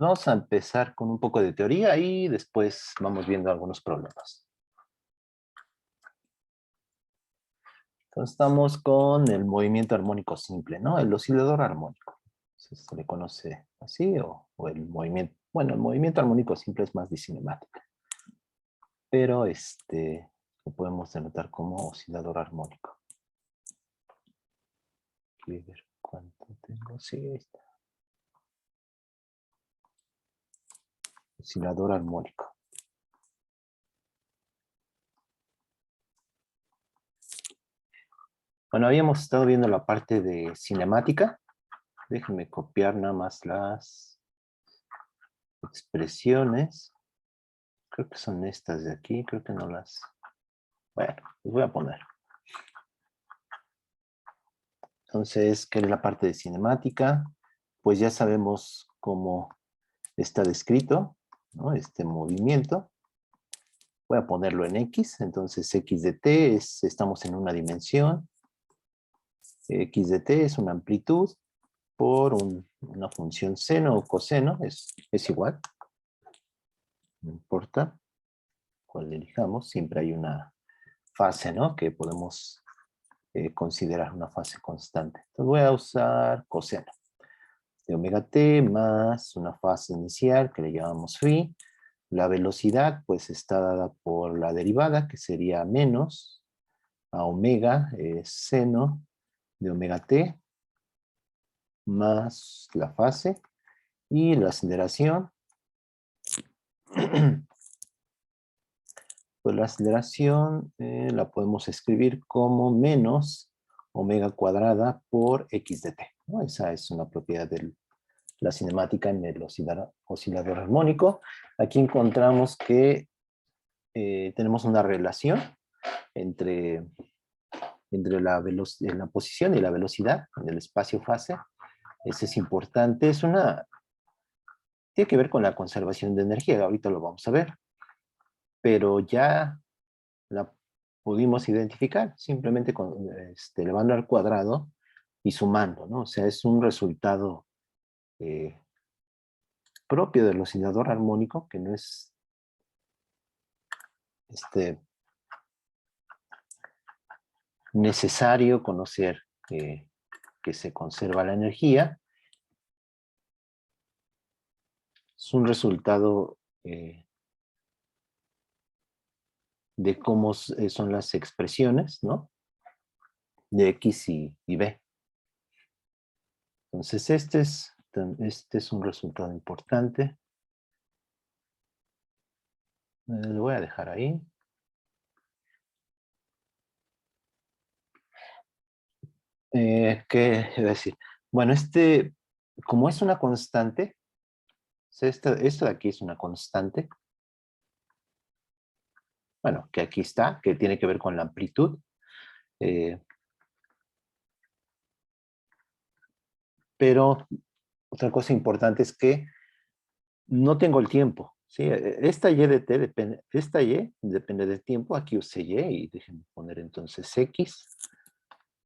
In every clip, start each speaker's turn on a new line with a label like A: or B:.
A: Vamos a empezar con un poco de teoría y después vamos viendo algunos problemas. Entonces estamos con el movimiento armónico simple, ¿no? El oscilador armónico. Se le conoce así o el movimiento. Bueno, el movimiento armónico simple es más de cinemática. Pero lo podemos denotar como oscilador armónico. Quiero ver cuánto tengo. Sí, ahí está. Oscilador armónico. Bueno, habíamos estado viendo la parte de cinemática. Déjenme copiar nada más las expresiones. Creo que son estas de aquí, creo que no las... Bueno, les voy a poner. Entonces, ¿qué es la parte de cinemática? Pues ya sabemos cómo está descrito, ¿no? Este movimiento. Voy a ponerlo en X, entonces X de T estamos en una dimensión. X de T es una amplitud por una función seno o coseno, es igual. No importa cuál elijamos, siempre hay una fase, ¿no? Que podemos considerar una fase constante. Entonces voy a usar coseno de omega t más una fase inicial que le llamamos phi. La velocidad pues está dada por la derivada, que sería menos a omega seno de omega t más la fase, y la aceleración. Pues la aceleración la podemos escribir como menos omega cuadrada por x de t, ¿no? Esa es una propiedad de la cinemática en el oscilador armónico. Aquí encontramos que tenemos una relación entre, la posición y la velocidad en el espacio-fase. Eso es importante. Tiene que ver con la conservación de energía, ahorita lo vamos a ver. Pero ya la pudimos identificar simplemente elevando al cuadrado y sumando, ¿no? O sea, es un resultado propio del oscilador armónico, que no es necesario conocer que se conserva la energía. Es un resultado de cómo son las expresiones, ¿no? De X y B. Entonces este es un resultado importante. Lo voy a dejar ahí. ¿Qué iba a decir? Bueno, como es una constante, o sea, esto de aquí es una constante. Bueno, que aquí está, que tiene que ver con la amplitud. Pero otra cosa importante es que no tengo el tiempo, ¿sí? Esta y de t depende, esta y depende del tiempo. Aquí usé y, déjenme poner entonces x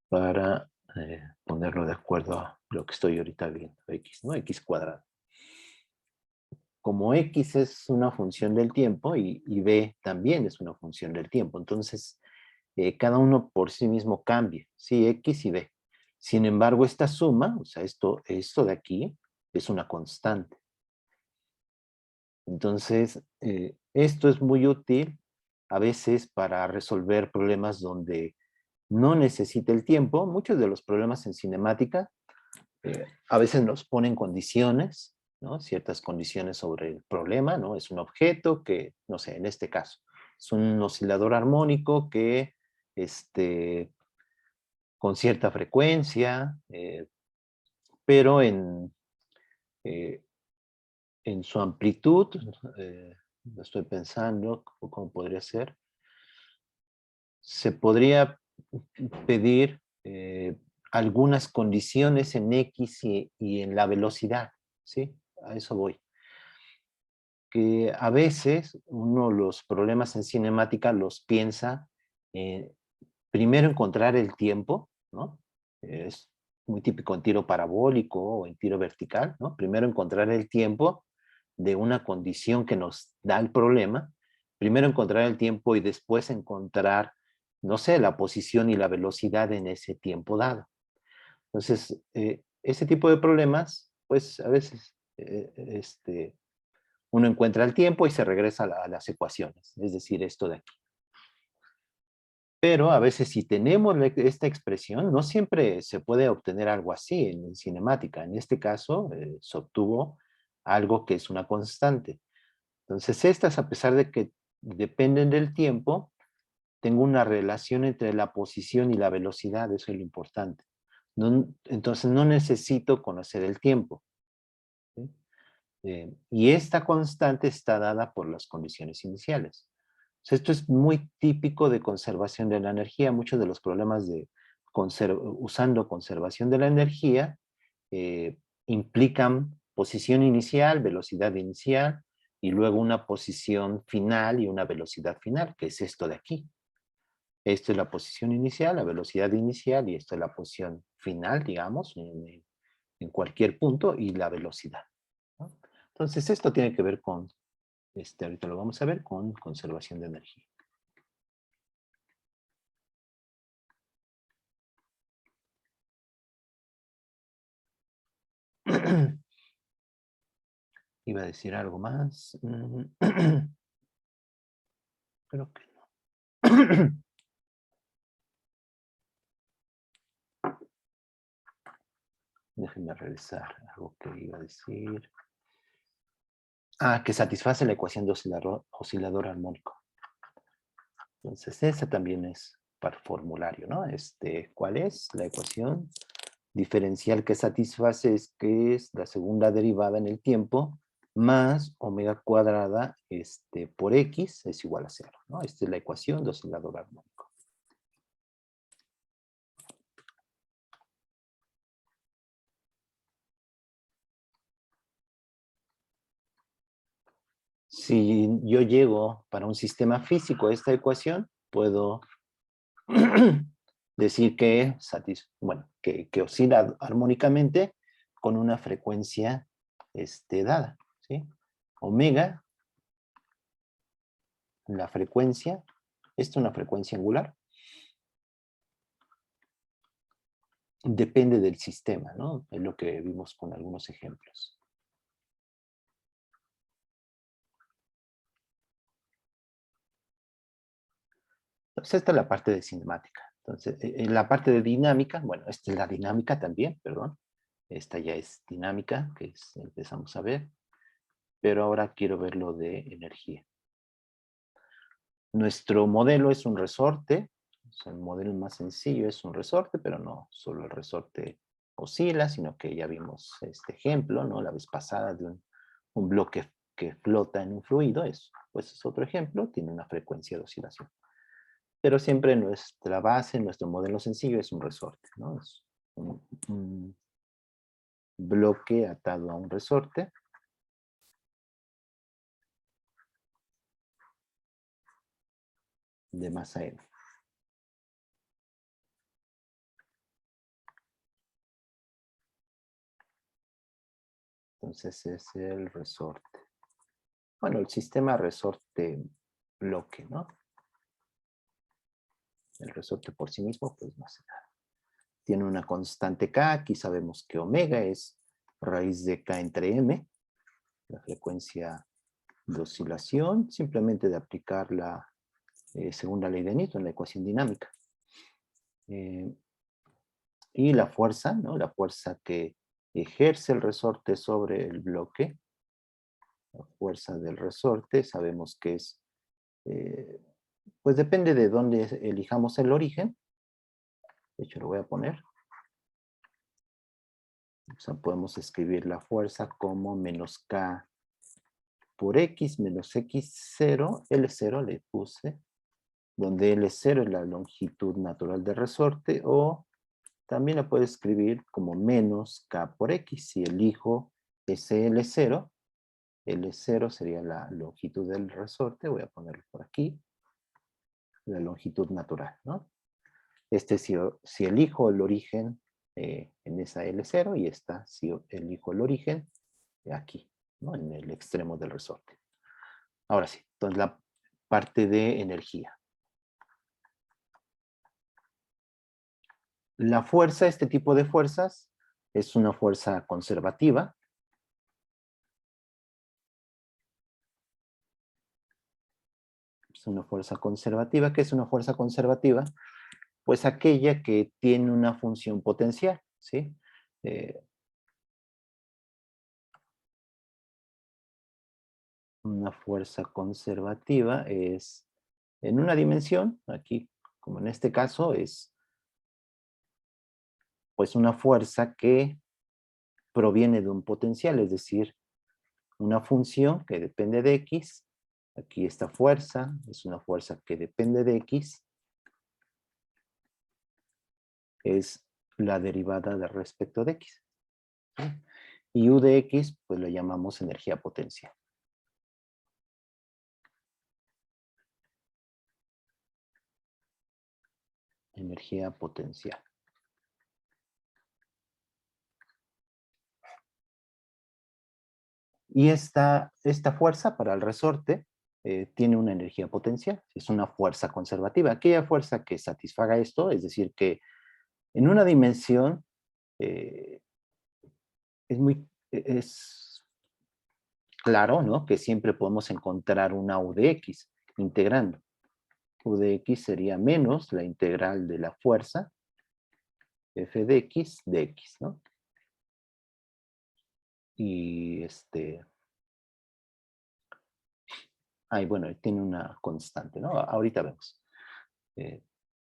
A: para ponerlo de acuerdo a lo que estoy ahorita viendo, x, ¿no? X cuadrado. Como x es una función del tiempo y b también es una función del tiempo, entonces cada uno por sí mismo cambia, ¿sí? X y b. Sin embargo, esta suma, o sea, esto de aquí, es una constante. Entonces, esto es muy útil a veces para resolver problemas donde no necesita el tiempo. Muchos de los problemas en cinemática a veces nos ponen condiciones, ¿no? Ciertas condiciones sobre el problema, ¿no? Es un objeto que, no sé, en este caso, es un oscilador armónico que, con cierta frecuencia, pero eh, en su amplitud, lo estoy pensando, ¿cómo podría ser? Se podría pedir algunas condiciones en X y en la velocidad, ¿sí? A eso voy. Que a veces uno los problemas en cinemática los piensa primero encontrar el tiempo, ¿no? Es muy típico en tiro parabólico o en tiro vertical, ¿no? Primero encontrar el tiempo de una condición que nos da el problema, primero encontrar el tiempo y después encontrar, no sé, la posición y la velocidad en ese tiempo dado. Entonces, ese tipo de problemas, pues a veces uno encuentra el tiempo y se regresa a las ecuaciones, es decir, esto de aquí. Pero a veces si tenemos esta expresión, no siempre se puede obtener algo así en cinemática. En este caso, se obtuvo algo que es una constante. Entonces, estas, a pesar de que dependen del tiempo, tengo una relación entre la posición y la velocidad, eso es lo importante. Entonces, no necesito conocer el tiempo, ¿sí? Y esta constante está dada por las condiciones iniciales. Esto es muy típico de conservación de la energía. Muchos de los problemas de usando conservación de la energía eh, implican posición inicial, velocidad inicial, y luego una posición final y una velocidad final, que es esto de aquí. Esto es la posición inicial, la velocidad inicial, y esto es la posición final, digamos, en cualquier punto, y la velocidad, ¿no? Entonces, esto tiene que ver con, ahorita lo vamos a ver, con conservación de energía. Iba a decir algo más. Creo que no. Déjenme revisar algo que iba a decir. Ah, que satisface la ecuación de oscilador armónico. Entonces, esa también es para formulario, ¿no? ¿Cuál es la ecuación diferencial que satisface? Es que es la segunda derivada en el tiempo más omega cuadrada por x es igual a 0, ¿no? Esta es la ecuación de oscilador armónico. Si yo llego para un sistema físico a esta ecuación, puedo decir que, que oscila armónicamente con una frecuencia dada, ¿sí? Omega, la frecuencia, esta es una frecuencia angular, depende del sistema, ¿no? Es lo que vimos con algunos ejemplos. Entonces, esta es la parte de cinemática. Entonces, en la parte de dinámica, bueno, esta es la dinámica también, perdón. Esta ya es dinámica, que empezamos a ver. Pero ahora quiero ver lo de energía. Nuestro modelo es un resorte. O sea, el modelo más sencillo es un resorte, pero no solo el resorte oscila, sino que ya vimos este ejemplo, ¿no? La vez pasada de un bloque que flota en un fluido. Pues es otro ejemplo, tiene una frecuencia de oscilación. Pero siempre nuestra base, nuestro modelo sencillo es un resorte, ¿no? Es un bloque atado a un resorte. De masa m. Entonces es el resorte. Bueno, el sistema resorte bloque, ¿no? El resorte por sí mismo, pues no hace nada. Tiene una constante K, aquí sabemos que omega es raíz de K entre M, la frecuencia de oscilación, simplemente de aplicar la segunda ley de Newton, la ecuación dinámica. Y la fuerza, ¿no? La fuerza que ejerce el resorte sobre el bloque, la fuerza del resorte, sabemos que es, pues depende de dónde elijamos el origen. De hecho, lo voy a poner. O sea, podemos escribir la fuerza como menos K por X menos X0, L0 le puse, donde L0 es la longitud natural del resorte, o también la puedo escribir como menos K por X. Si elijo ese L0, L0 sería la longitud del resorte, voy a ponerlo por aquí, la longitud natural, ¿no? Si elijo el origen en esa L0 y esta si elijo el origen aquí, ¿no? En el extremo del resorte. Ahora sí, entonces la parte de energía. La fuerza, este tipo de fuerzas, es una fuerza conservativa. Es una fuerza conservativa. ¿Qué es una fuerza conservativa? Pues aquella que tiene una función potencial, ¿sí? Una fuerza conservativa es en una dimensión, aquí, como en este caso, es pues una fuerza que proviene de un potencial, es decir, una función que depende de X. Aquí esta fuerza es una fuerza que depende de X. Es la derivada de respecto de X. ¿Sí? Y U de X, pues lo llamamos energía potencial. Energía potencial. Y esta fuerza para el resorte tiene una energía potencial, es una fuerza conservativa. Aquella fuerza que satisfaga esto, es decir, que en una dimensión es claro, ¿no? Que siempre podemos encontrar una U de X integrando. U de X sería menos la integral de la fuerza F de X, ¿no? Y bueno, tiene una constante, ¿no? Ahorita vemos.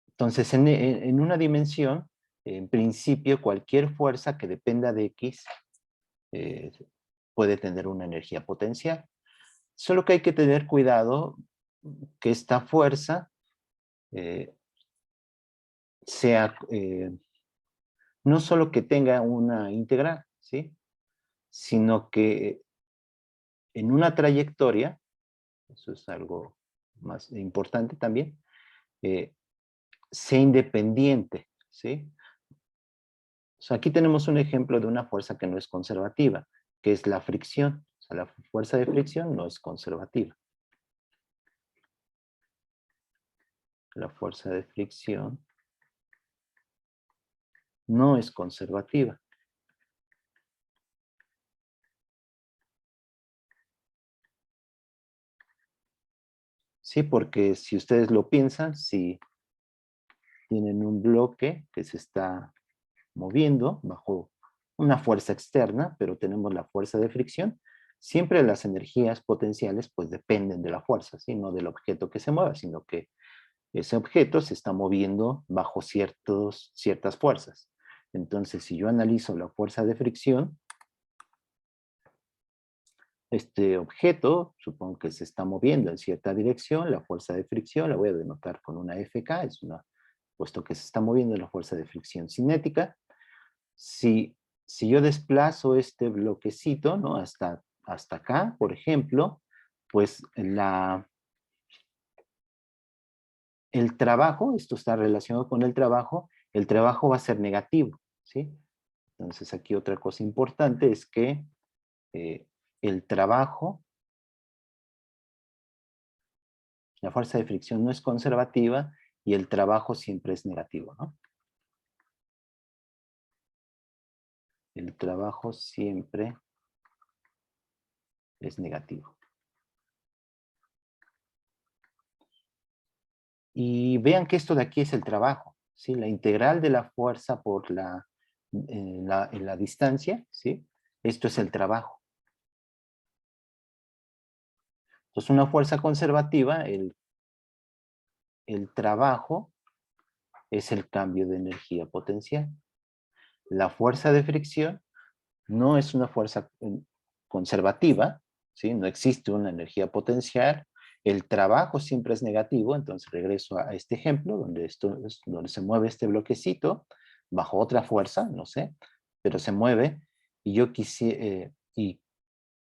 A: Entonces, en una dimensión, en principio, cualquier fuerza que dependa de X puede tener una energía potencial. Solo que hay que tener cuidado que esta fuerza sea, no solo que tenga una integral, ¿sí? Sino que en una trayectoria, eso es algo más importante también, sea independiente, ¿sí? O sea, aquí tenemos un ejemplo de una fuerza que no es conservativa, que es la fricción. O sea, la fuerza de fricción no es conservativa. La fuerza de fricción no es conservativa. Sí, porque si ustedes lo piensan, si tienen un bloque que se está moviendo bajo una fuerza externa, pero tenemos la fuerza de fricción, siempre las energías potenciales pues dependen de la fuerza, ¿sí? No del objeto que se mueva, sino que ese objeto se está moviendo bajo ciertas fuerzas. Entonces, si yo analizo la fuerza de fricción, este objeto, supongo que se está moviendo en cierta dirección, la fuerza de fricción la voy a denotar con una FK, puesto que se está moviendo la fuerza de fricción cinética. Si yo desplazo este bloquecito, ¿no? hasta acá, por ejemplo, pues el trabajo, esto está relacionado con el trabajo va a ser negativo, ¿sí? Entonces aquí otra cosa importante es que el trabajo, la fuerza de fricción no es conservativa y el trabajo siempre es negativo, ¿no? El trabajo siempre es negativo. Y vean que esto de aquí es el trabajo, ¿sí? La integral de la fuerza por en la distancia, ¿sí? Esto es el trabajo. Entonces, una fuerza conservativa, el trabajo es el cambio de energía potencial. La fuerza de fricción no es una fuerza conservativa, ¿sí? No existe una energía potencial. El trabajo siempre es negativo, entonces regreso a este ejemplo donde se mueve este bloquecito bajo otra fuerza, no sé, pero se mueve y yo quisiera, y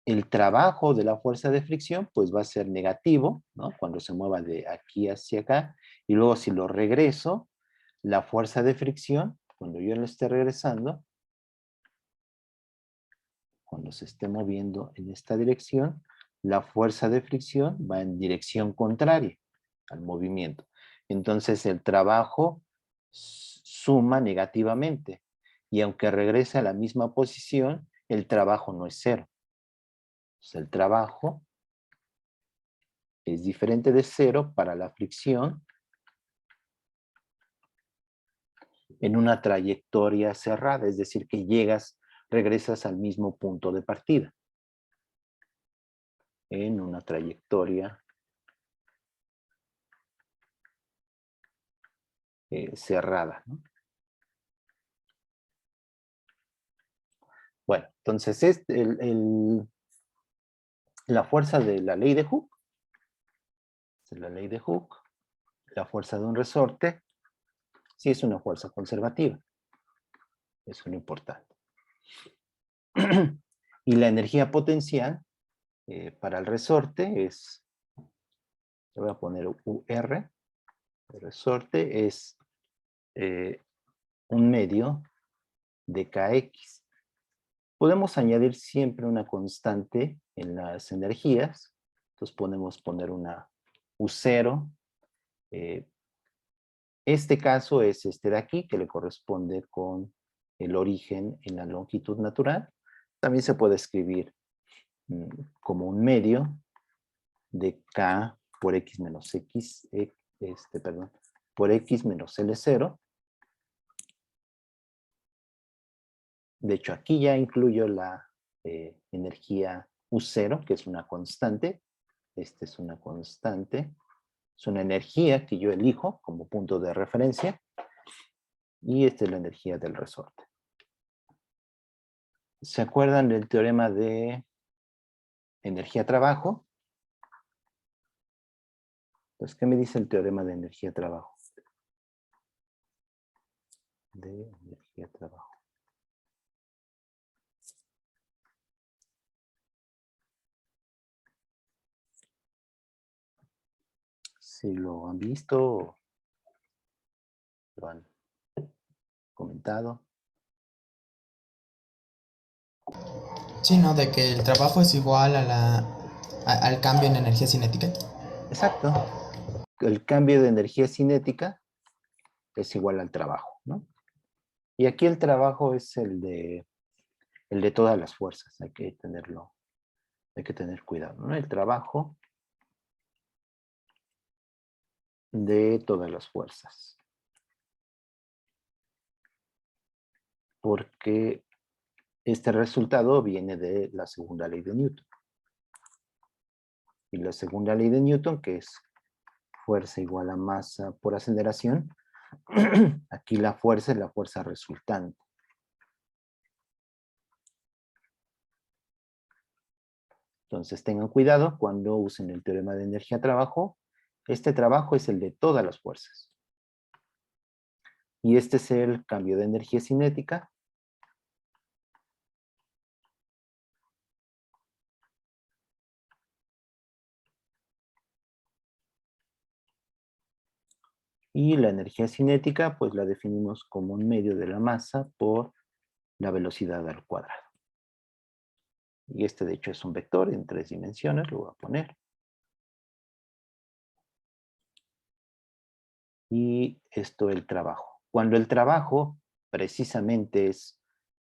A: el trabajo de la fuerza de fricción pues va a ser negativo, ¿no? Cuando se mueva de aquí hacia acá, y luego si lo regreso, la fuerza de fricción, cuando yo lo esté regresando, cuando se esté moviendo en esta dirección, la fuerza de fricción va en dirección contraria al movimiento. Entonces el trabajo suma negativamente. Y aunque regrese a la misma posición, el trabajo no es cero. Entonces, el trabajo es diferente de cero para la fricción en una trayectoria cerrada, es decir, que regresas al mismo punto de partida. En una trayectoria cerrada, ¿no? Bueno, entonces la fuerza de la ley de Hooke, la fuerza de un resorte, sí es una fuerza conservativa. Eso es lo importante. Y la energía potencial para el resorte es, le voy a poner UR, el resorte es un medio de KX. Podemos añadir siempre una constante en las energías. Entonces podemos poner una U0. Este caso es este de aquí, que le corresponde con el origen en la longitud natural. También se puede escribir como un medio de K por X menos X, por X menos L0. De hecho, aquí ya incluyo la energía U0, que es una constante. Esta es una constante. Es una energía que yo elijo como punto de referencia. Y esta es la energía del resorte. ¿Se acuerdan del teorema de energía-trabajo? Pues, ¿qué me dice el teorema de energía-trabajo? De energía-trabajo. Si lo han visto, lo han comentado.
B: Sí, ¿no? De que el trabajo es igual al cambio en energía cinética.
A: Exacto. El cambio de energía cinética es igual al trabajo, ¿no? Y aquí el trabajo es el de todas las fuerzas. Hay que tener cuidado, ¿no? El trabajo de todas las fuerzas. Porque este resultado viene de la segunda ley de Newton. Y la segunda ley de Newton, que es fuerza igual a masa por aceleración, aquí la fuerza es la fuerza resultante. Entonces tengan cuidado cuando usen el teorema de energía-trabajo. Este trabajo es el de todas las fuerzas. Y este es el cambio de energía cinética. Y la energía cinética, pues la definimos como un medio de la masa por la velocidad al cuadrado. Y este de hecho es un vector en 3 dimensiones, lo voy a poner. Y esto el trabajo. Cuando el trabajo precisamente es,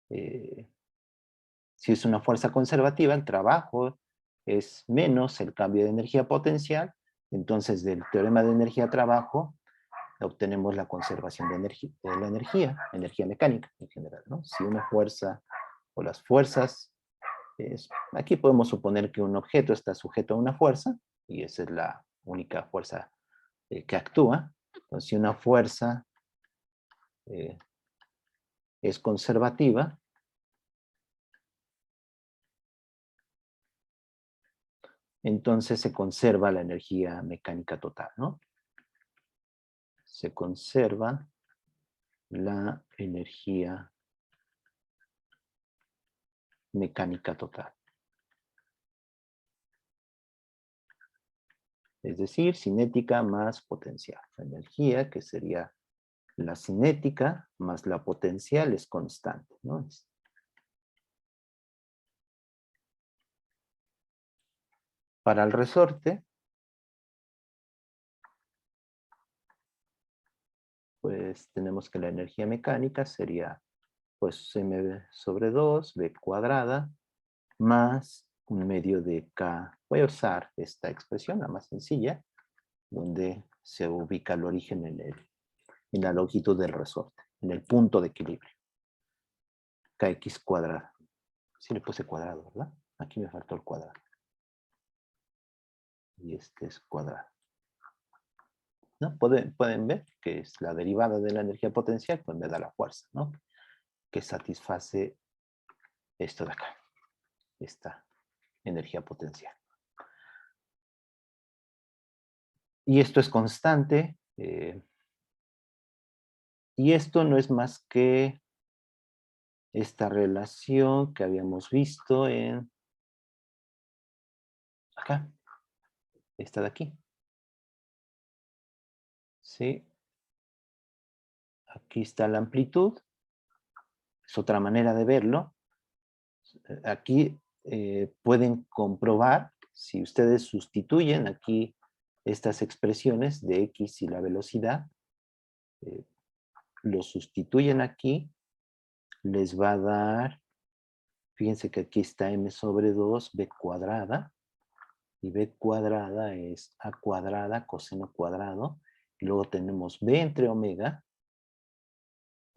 A: si es una fuerza conservativa, el trabajo es menos el cambio de energía potencial, entonces del teorema de energía-trabajo obtenemos la conservación de la energía mecánica en general, ¿no? Si una fuerza o las fuerzas, aquí podemos suponer que un objeto está sujeto a una fuerza, y esa es la única fuerza que actúa. Entonces, si una fuerza es conservativa, entonces se conserva la energía mecánica total, ¿no? Se conserva la energía mecánica total. Es decir, cinética más potencial. La energía, que sería la cinética, más la potencial es constante, ¿no? Para el resorte, pues tenemos que la energía mecánica sería pues m sobre 2, b cuadrada, más un medio de k. Voy a usar esta expresión, la más sencilla, donde se ubica el origen en la longitud del resorte, en el punto de equilibrio. Kx cuadrado. Sí le puse cuadrado, ¿verdad? Aquí me faltó el cuadrado. Y este es cuadrado. ¿No? Pueden ver que es la derivada de la energía potencial, pues me da la fuerza, ¿no? Que satisface esto de acá, esta energía potencial. Y esto es constante, y esto no es más que esta relación que habíamos visto en acá, esta de aquí. ¿Sí? Aquí está la amplitud, es otra manera de verlo. Aquí pueden comprobar, si ustedes sustituyen aquí estas expresiones de x y la velocidad, lo sustituyen aquí, les va a dar, fíjense que aquí está m sobre 2, b cuadrada, y b cuadrada es a cuadrada coseno cuadrado, y luego tenemos b entre omega,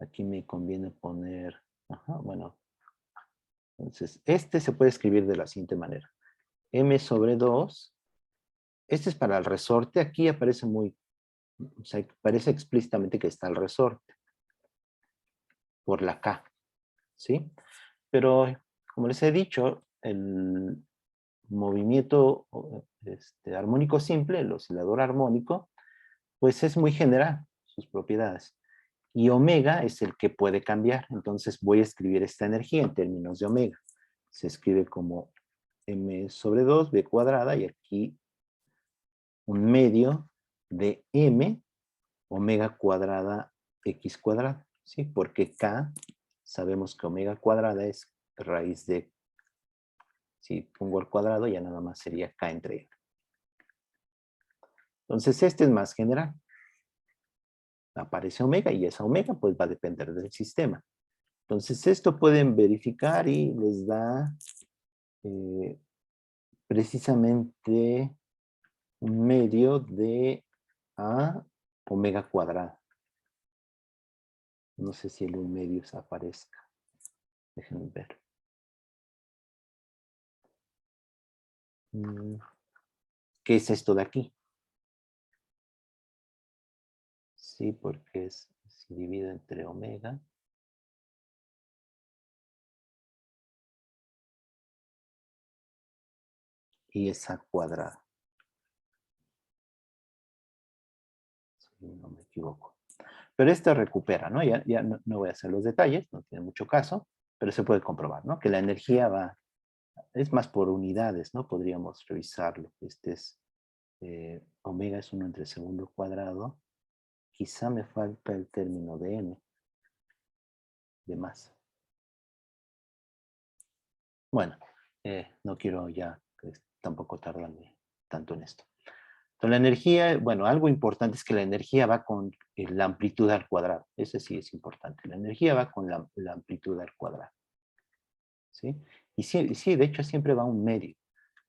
A: aquí me conviene poner, bueno, entonces este se puede escribir de la siguiente manera, m sobre 2, este es para el resorte, aquí aparece o sea, parece explícitamente que está el resorte, por la k, ¿sí? Pero, como les he dicho, el movimiento armónico simple, el oscilador armónico, pues es muy general, sus propiedades. Y omega es el que puede cambiar. Entonces voy a escribir esta energía en términos de omega. Se escribe como m sobre 2, b cuadrada, y aquí un medio de m, omega cuadrada, x cuadrada. ¿Sí? Porque k, sabemos que omega cuadrada es raíz de, si pongo el cuadrado, ya nada más sería k entre n. Entonces este es más general. Aparece omega y esa omega pues va a depender del sistema. Entonces esto pueden verificar y les da precisamente un medio de a omega cuadrada. No sé si el un medio aparezca. Déjenme ver. ¿Qué es esto de aquí? Sí, porque se divide entre omega. Y es a cuadrada. Si no me equivoco. Pero esto recupera, ¿no? Ya no voy a hacer los detalles, no tiene mucho caso, pero se puede comprobar, ¿no? Que la energía va, es más por unidades, ¿no? Podríamos revisarlo. Este es, omega es 1 entre segundo cuadrado. Quizá me falta el término de n, de masa. Bueno, no quiero ya tampoco tardarme tanto en esto. Entonces, la energía, bueno, algo importante es que la energía va con la amplitud al cuadrado. Ese sí es importante. La energía va con la amplitud al cuadrado. ¿Sí? Y sí, de hecho siempre va un medio.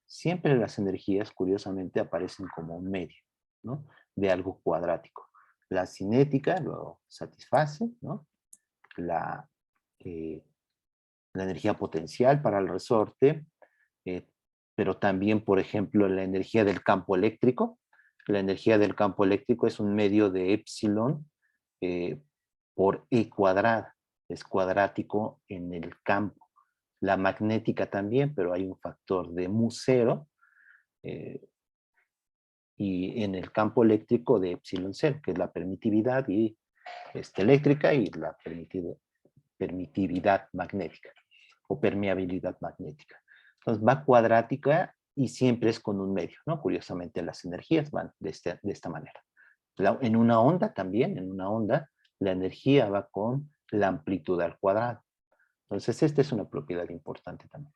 A: Siempre las energías, curiosamente, aparecen como un medio, ¿no? De algo cuadrático. La cinética lo satisface, ¿no? La, eh, la energía potencial para el resorte, eh, pero también, por ejemplo, la energía del campo eléctrico. La energía del campo eléctrico es un medio de epsilon por e cuadrada. Es cuadrático en el campo. La magnética también, pero hay un factor de mu cero, y en el campo eléctrico de epsilon cero, que es la permitividad eléctrica y la permitividad magnética o permeabilidad magnética. Entonces va cuadrática y siempre es con un medio, ¿no? Curiosamente las energías van de esta manera. En una onda también, en una onda, la energía va con la amplitud al cuadrado. Entonces esta es una propiedad importante también.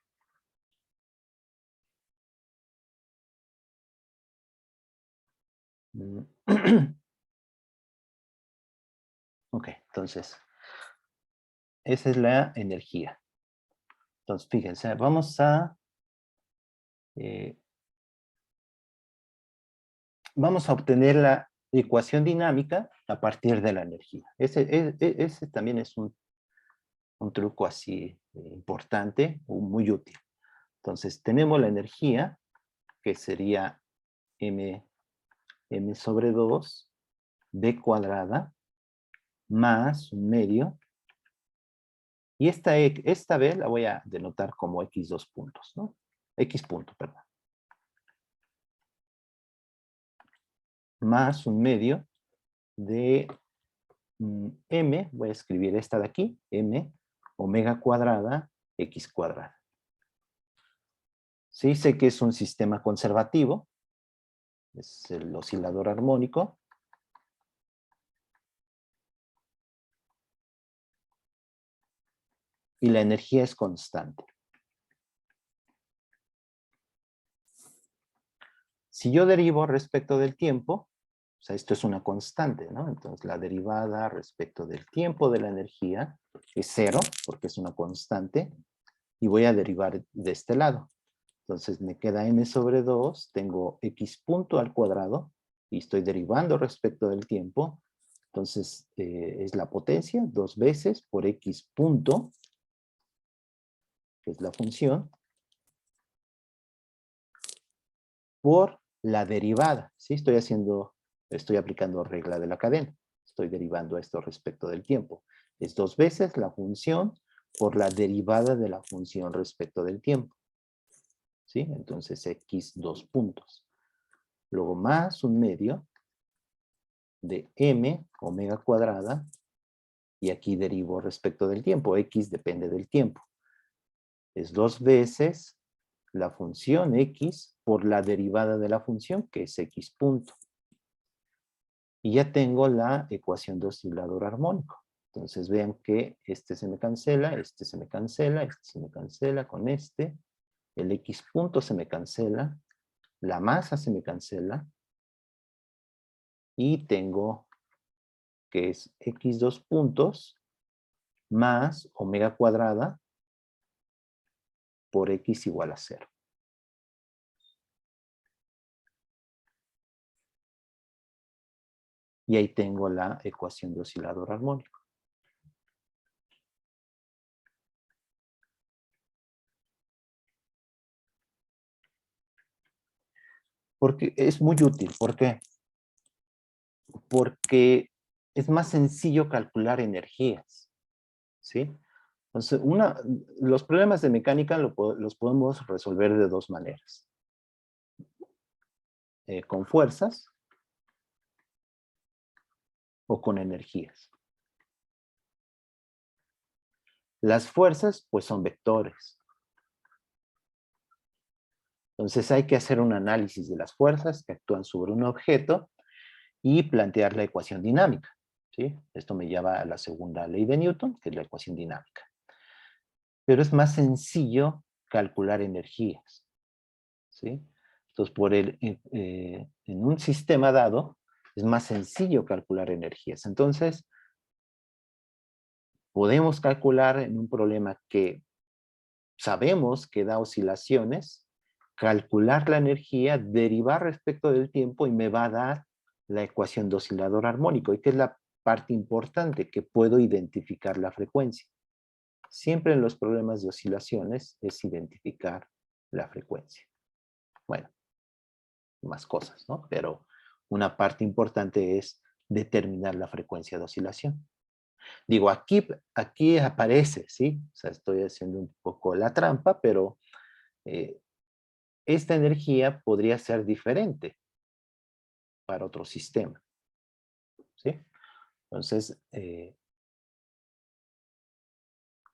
A: Ok, entonces, esa es la energía. Entonces, fíjense, eh, vamos a obtener la ecuación dinámica a partir de la energía. Ese también es un truco así importante, muy útil. Entonces, tenemos la energía, que sería m sobre 2, b cuadrada, más un medio. Y esta b la voy a denotar como x2 puntos, ¿no? X punto, perdón. Más un medio de m, voy a escribir esta de aquí, m, omega cuadrada, x cuadrada. Sí, sé que es un sistema conservativo, es el oscilador armónico. Y la energía es constante. Si yo derivo respecto del tiempo, o sea, esto es una constante, ¿no? Entonces la derivada respecto del tiempo de la energía es 0, porque es una constante, y voy a derivar de este lado. Entonces me queda m sobre 2, tengo x punto al cuadrado, y estoy derivando respecto del tiempo. Entonces es la potencia, 2 veces por x punto, que es la función, por la derivada, ¿sí? Estoy aplicando regla de la cadena. Estoy derivando esto respecto del tiempo. Es 2 veces la función por la derivada de la función respecto del tiempo. ¿Sí? Entonces, x 2 puntos. Luego más un medio de m omega cuadrada, y aquí derivo respecto del tiempo. X depende del tiempo. Es 2 veces la función x por la derivada de la función, que es x punto. Y ya tengo la ecuación de oscilador armónico. Entonces vean que este se me cancela, este se me cancela, este se me cancela con este. El x punto se me cancela, la masa se me cancela. Y tengo que es x2 puntos más omega cuadrada por x igual a 0. Y ahí tengo la ecuación de oscilador armónico. Porque es muy útil. ¿Por qué? Porque es más sencillo calcular energías. ¿Sí? Entonces, los problemas de mecánica los podemos resolver de dos maneras. Con fuerzas o con energías. Las fuerzas, pues son vectores. Entonces hay que hacer un análisis de las fuerzas que actúan sobre un objeto y plantear la ecuación dinámica. ¿Sí? Esto me lleva a la segunda ley de Newton, que es la ecuación dinámica. Pero es más sencillo calcular energías. ¿Sí? Entonces, en un sistema dado, es más sencillo calcular energías. Entonces, podemos calcular en un problema que sabemos que da oscilaciones, calcular la energía, derivar respecto del tiempo y me va a dar la ecuación de oscilador armónico, y que es la parte importante, que puedo identificar la frecuencia. Siempre en los problemas de oscilaciones es identificar la frecuencia. Bueno, más cosas, ¿no? Pero una parte importante es determinar la frecuencia de oscilación. Digo, aquí aparece, ¿sí? O sea, estoy haciendo un poco la trampa, pero esta energía podría ser diferente para otro sistema, ¿sí? Entonces,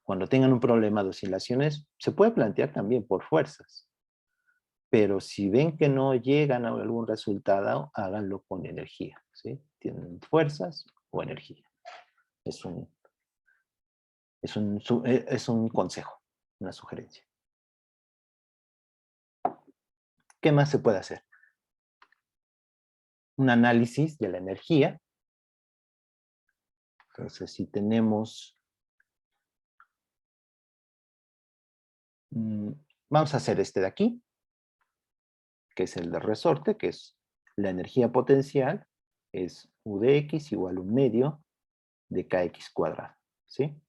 A: cuando tengan un problema de oscilaciones, se puede plantear también por fuerzas. Pero si ven que no llegan a algún resultado, háganlo con energía, ¿sí? Tienen fuerzas o energía. Es un consejo, una sugerencia. ¿Qué más se puede hacer? un análisis de la energía. Entonces, si tenemos... vamos a hacer este de aquí, que es el de resorte, que es la energía potencial, es U de X igual a 1/2 de KX cuadrado, ¿sí?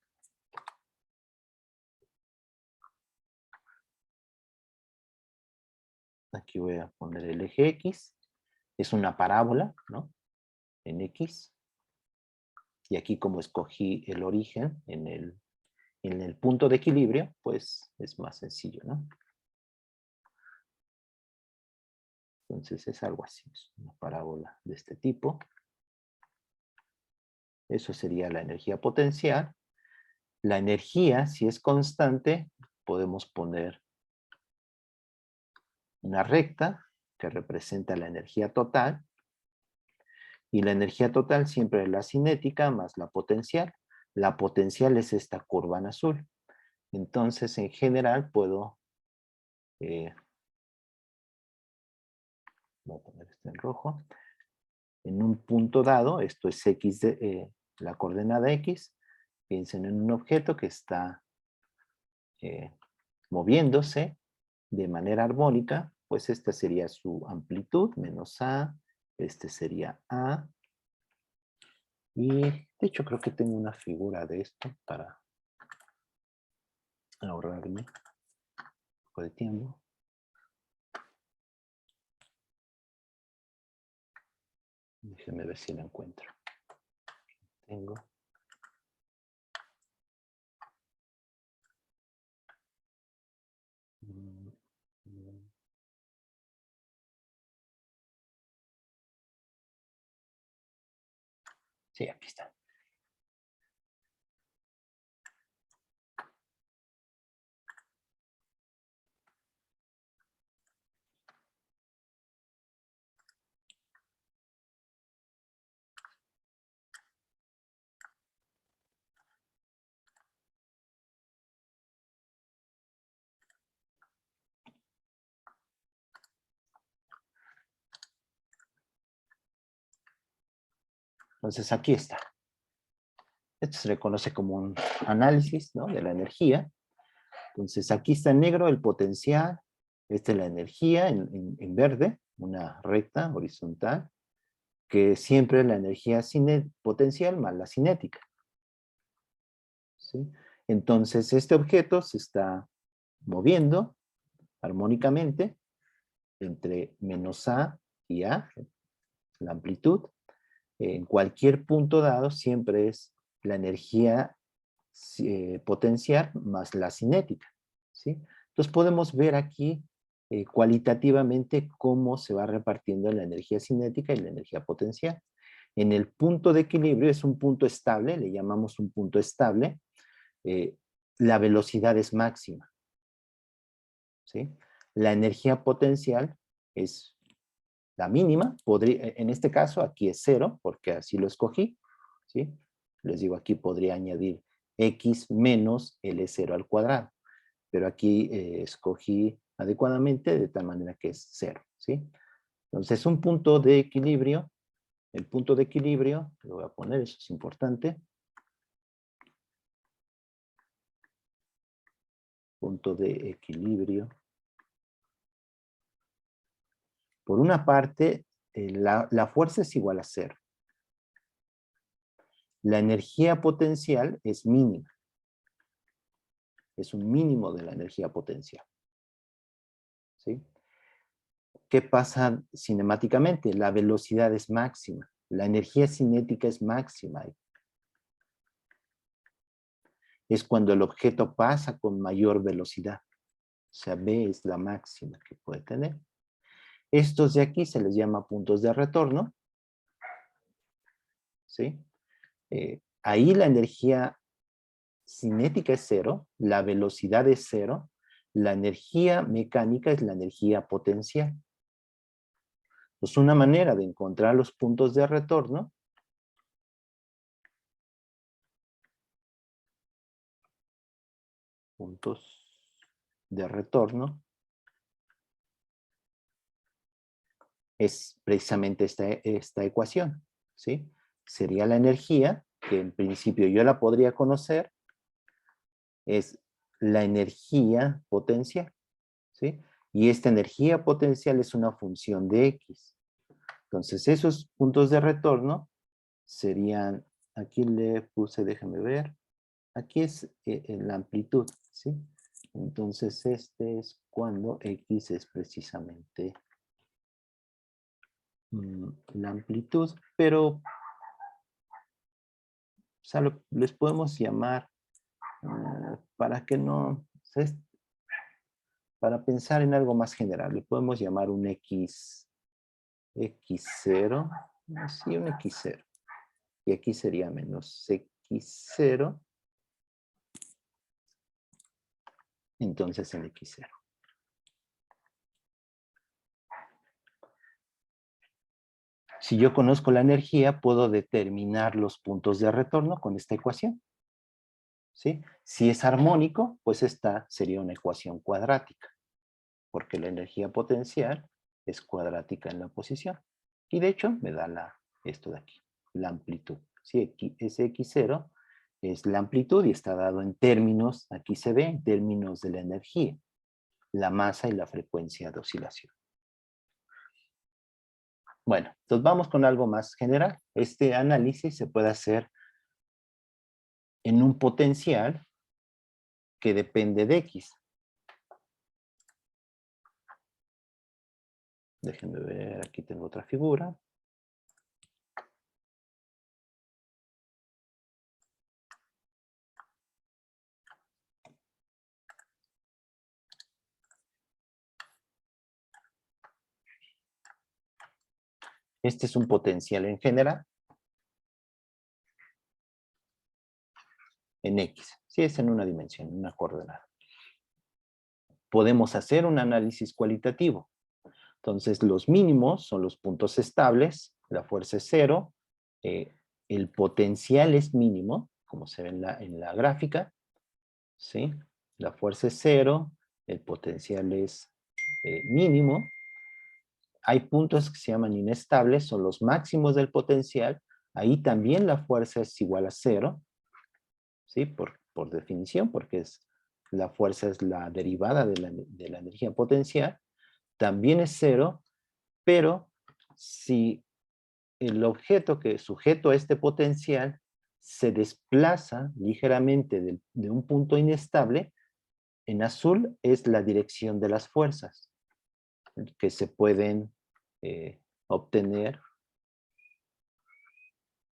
A: Aquí voy a poner el eje X, es una parábola, ¿no? En X. Y aquí como escogí el origen en el punto de equilibrio, pues es más sencillo, ¿no? Entonces es algo así, es una parábola de este tipo. Eso sería la energía potencial. La energía, si es constante, podemos poner una recta que representa la energía total. Y la energía total siempre es la cinética más la potencial. La potencial es esta curva en azul. Entonces, en general, puedo... voy a poner esto en rojo. En un punto dado, esto es X la coordenada X. Piensen en un objeto que está moviéndose de manera armónica, pues esta sería su amplitud, menos A, este sería A, y de hecho creo que tengo una figura de esto para ahorrarme un poco de tiempo. Déjenme ver si la encuentro. Tengo. Sí, aquí está. Entonces aquí está. Esto se le conoce como un análisis, ¿no?, de la energía. Entonces aquí está en negro el potencial, esta es la energía en verde, una recta horizontal, que siempre es la energía potencial más la cinética, ¿sí? Entonces este objeto se está moviendo armónicamente entre menos A y A, la amplitud. En cualquier punto dado siempre es la energía potencial más la cinética, ¿sí? Entonces podemos ver aquí cualitativamente cómo se va repartiendo la energía cinética y la energía potencial. En el punto de equilibrio es un punto estable, le llamamos un punto estable, la velocidad es máxima, ¿sí? La energía potencial es la mínima, en este caso aquí es 0, porque así lo escogí, ¿sí? Les digo, aquí podría añadir x menos L0 al cuadrado, pero aquí escogí adecuadamente de tal manera que es 0, ¿sí? Entonces, un punto de equilibrio, el punto de equilibrio, lo voy a poner, eso es importante. Punto de equilibrio. Por una parte, la fuerza es igual a 0. La energía potencial es mínima. Es un mínimo de la energía potencial, ¿sí? ¿Qué pasa cinemáticamente? La velocidad es máxima. La energía cinética es máxima. Es cuando el objeto pasa con mayor velocidad. O sea, B es la máxima que puede tener. Estos de aquí se les llama puntos de retorno, ¿sí? Ahí la energía cinética es 0, la velocidad es 0, la energía mecánica es la energía potencial. Pues una manera de encontrar los puntos de retorno es precisamente esta ecuación, ¿sí? Sería la energía, que en principio yo la podría conocer, es la energía potencial, ¿sí? Y esta energía potencial es una función de X. Entonces, esos puntos de retorno serían, aquí le puse, déjame ver, aquí es la amplitud, ¿sí? Entonces, este es cuando X es precisamente la amplitud, pero o sea, les podemos llamar para que no, o sea, para pensar en algo más general, le podemos llamar un X0, sí, un X0, y aquí sería menos X0, entonces en X0. Si yo conozco la energía, puedo determinar los puntos de retorno con esta ecuación, ¿sí? Si es armónico, pues esta sería una ecuación cuadrática, porque la energía potencial es cuadrática en la posición. Y de hecho, me da esto de aquí, la amplitud. Si ese X0 es la amplitud y está dado en términos, aquí se ve, en términos de la energía, la masa y la frecuencia de oscilación. Bueno, entonces vamos con algo más general. Este análisis se puede hacer en un potencial que depende de X. Déjenme ver, aquí tengo otra figura. Este es un potencial en general, en X. Sí, es en una dimensión, en una coordenada. Podemos hacer un análisis cualitativo. Entonces, los mínimos son los puntos estables, la fuerza es cero, el potencial es mínimo, como se ve en la gráfica, ¿sí? La fuerza es cero, el potencial es mínimo. Hay puntos que se llaman inestables, son los máximos del potencial, ahí también la fuerza es igual a cero, ¿sí? Por definición, porque la fuerza es la derivada de la energía potencial, también es cero, pero si el objeto que es sujeto a este potencial se desplaza ligeramente de un punto inestable, en azul es la dirección de las fuerzas que se pueden obtener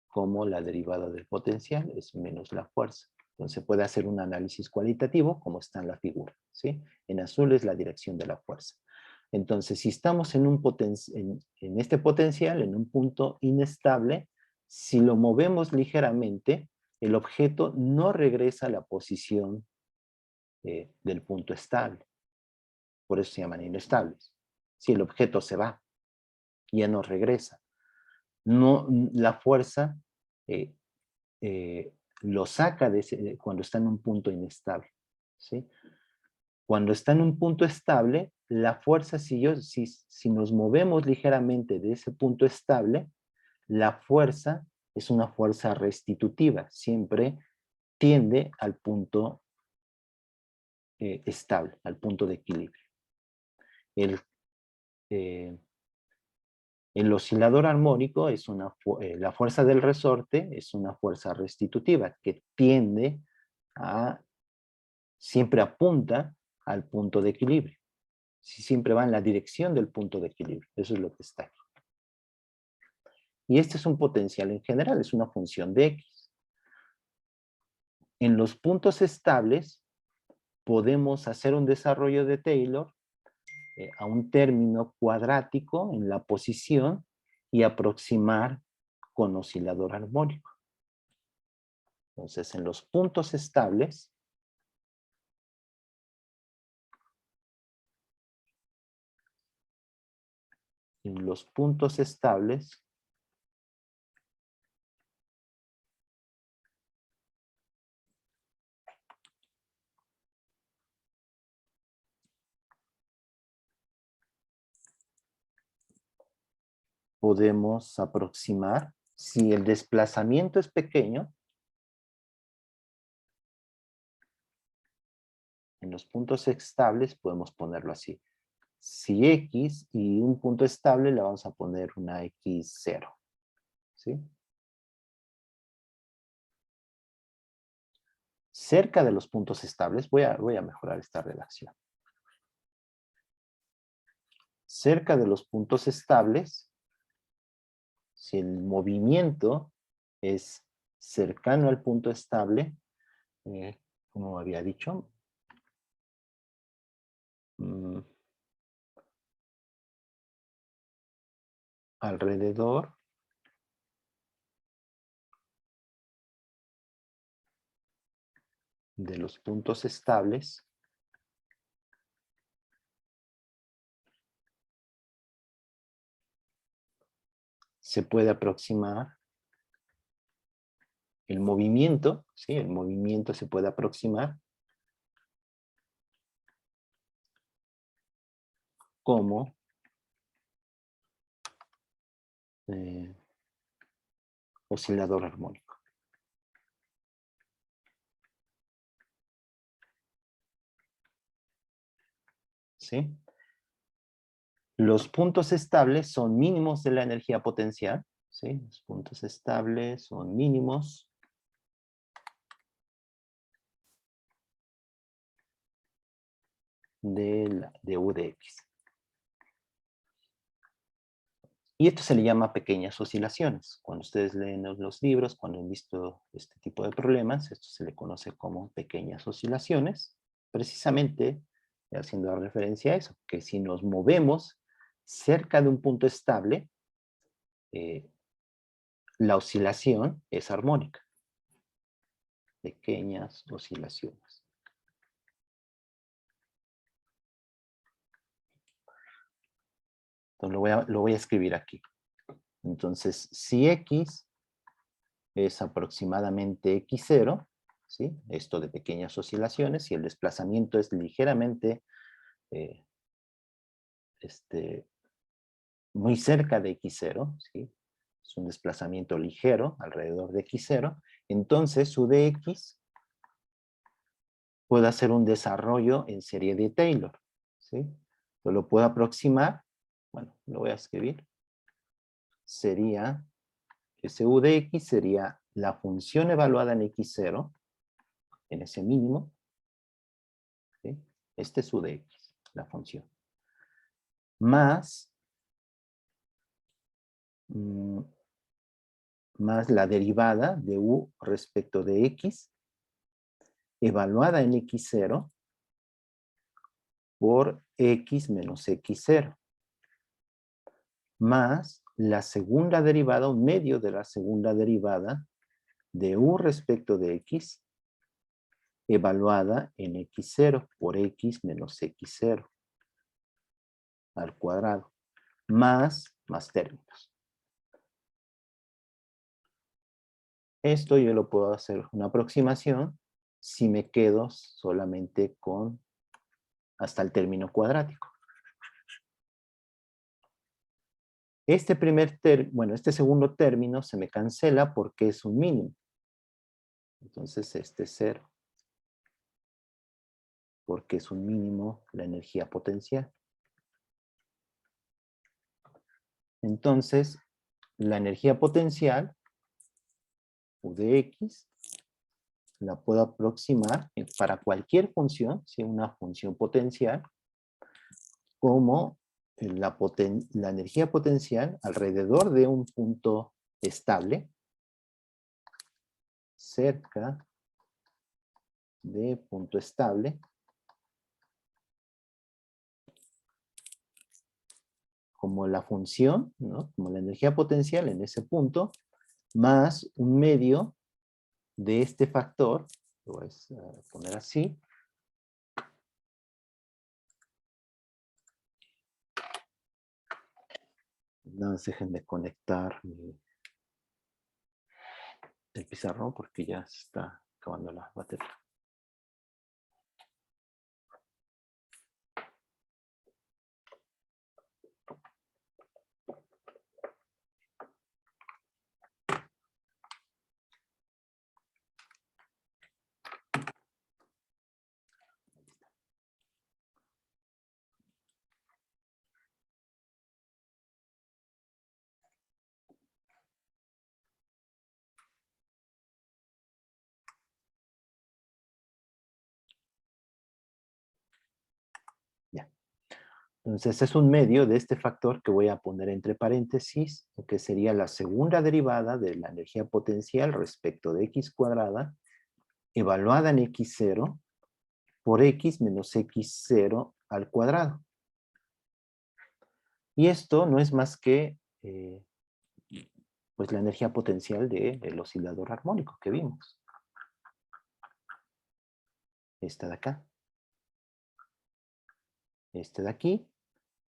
A: como la derivada del potencial es menos la fuerza. Entonces se puede hacer un análisis cualitativo como está en la figura, ¿sí? En azul es la dirección de la fuerza. Entonces, si estamos en este potencial, en un punto inestable, si lo movemos ligeramente, el objeto no regresa a la posición del punto estable. Por eso se llaman inestables. Si el objeto se va, ya no regresa. No, la fuerza eh, lo saca cuando está en un punto inestable, ¿sí? Cuando está en un punto estable, la fuerza, si nos movemos ligeramente de ese punto estable, la fuerza es una fuerza restitutiva, siempre tiende al punto estable, al punto de equilibrio. El, eh, el oscilador armónico es la fuerza del resorte es una fuerza restitutiva que tiende siempre apunta al punto de equilibrio. Siempre va en la dirección del punto de equilibrio. Eso es lo que está aquí. Y este es un potencial en general, es una función de X. En los puntos estables podemos hacer un desarrollo de Taylor a un término cuadrático en la posición y aproximar con oscilador armónico. Entonces, en los puntos estables, podemos aproximar, si el desplazamiento es pequeño, en los puntos estables podemos ponerlo así. Si X y un punto estable le vamos a poner una X0. ¿Sí? Cerca de los puntos estables, voy a mejorar esta redacción. Cerca de los puntos estables, si el movimiento es cercano al punto estable, como había dicho, alrededor de los puntos estables, se puede aproximar el movimiento, ¿sí? El movimiento se puede aproximar como oscilador armónico. ¿Sí? Los puntos estables son mínimos de la energía potencial, ¿sí? Los puntos estables son mínimos de U de X. Y esto se le llama pequeñas oscilaciones. Cuando ustedes leen los libros, cuando han visto este tipo de problemas, esto se le conoce como pequeñas oscilaciones, precisamente haciendo referencia a eso, que si nos movemos cerca de un punto estable, la oscilación es armónica. Pequeñas oscilaciones. Entonces lo voy a escribir aquí. Entonces, si X es aproximadamente X0, ¿sí? Esto de pequeñas oscilaciones, si el desplazamiento es ligeramente muy cerca de X0, ¿sí? Es un desplazamiento ligero alrededor de X0, entonces su dx puede hacer un desarrollo en serie de Taylor, ¿sí? Yo lo puedo aproximar, bueno, lo voy a escribir, sería, SU de X sería la función evaluada en X0, en ese mínimo, ¿sí? Este es U de X, la función, más la derivada de U respecto de X, evaluada en X0, por X menos X0, más la segunda derivada, un medio de la segunda derivada de U respecto de X, evaluada en X0 por X menos X0 al cuadrado, más términos. Esto yo lo puedo hacer una aproximación si me quedo solamente con hasta el término cuadrático. Este segundo término se me cancela porque es un mínimo. Entonces este es 0. Porque es un mínimo la energía potencial. Entonces, la energía potencial, U de X, la puedo aproximar para cualquier función, si una función potencial, como la energía potencial alrededor de un punto estable, cerca de punto estable, como la función, ¿no? Como la energía potencial en ese punto, más un medio de este factor, lo voy a poner así, no dejen de conectar el pizarrón porque ya se está acabando la batería. Entonces es un medio de este factor que voy a poner entre paréntesis, que sería la segunda derivada de la energía potencial respecto de x cuadrada, evaluada en x0, por x menos x0 al cuadrado. Y esto no es más que pues la energía potencial del oscilador armónico que vimos. Esta de acá. Este de aquí.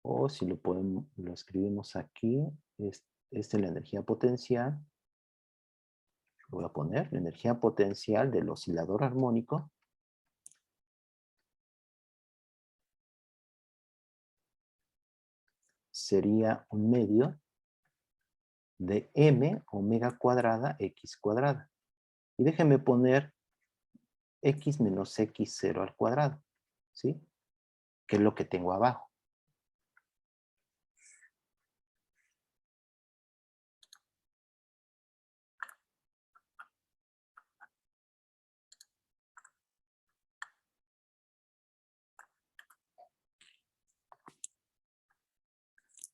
A: O si lo escribimos aquí, esta es la energía potencial. Voy a poner la energía potencial del oscilador armónico. Sería un medio de m omega cuadrada x cuadrada. Y déjenme poner x menos x0 al cuadrado, ¿sí? Que es lo que tengo abajo.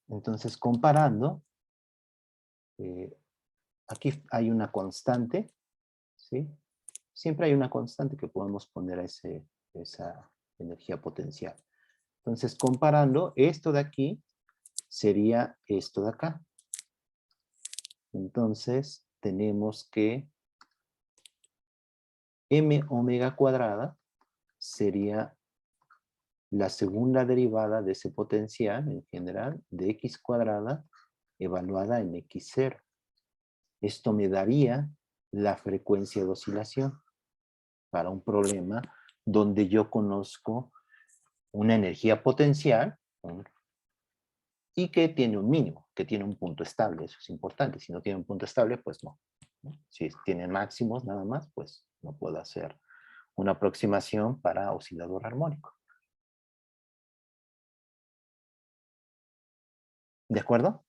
A: Entonces, comparando, aquí hay una constante, ¿sí? Siempre hay una constante que podemos poner a esa energía potencial. Entonces, comparando, esto de aquí sería esto de acá. Entonces, tenemos que m omega cuadrada sería la segunda derivada de ese potencial en general de x cuadrada evaluada en x0. Esto me daría la frecuencia de oscilación para un problema donde yo conozco una energía potencial y que tiene un mínimo, que tiene un punto estable. Eso es importante. Si no tiene un punto estable, pues no. Si tiene máximos nada más, pues no puedo hacer una aproximación para oscilador armónico. ¿De acuerdo?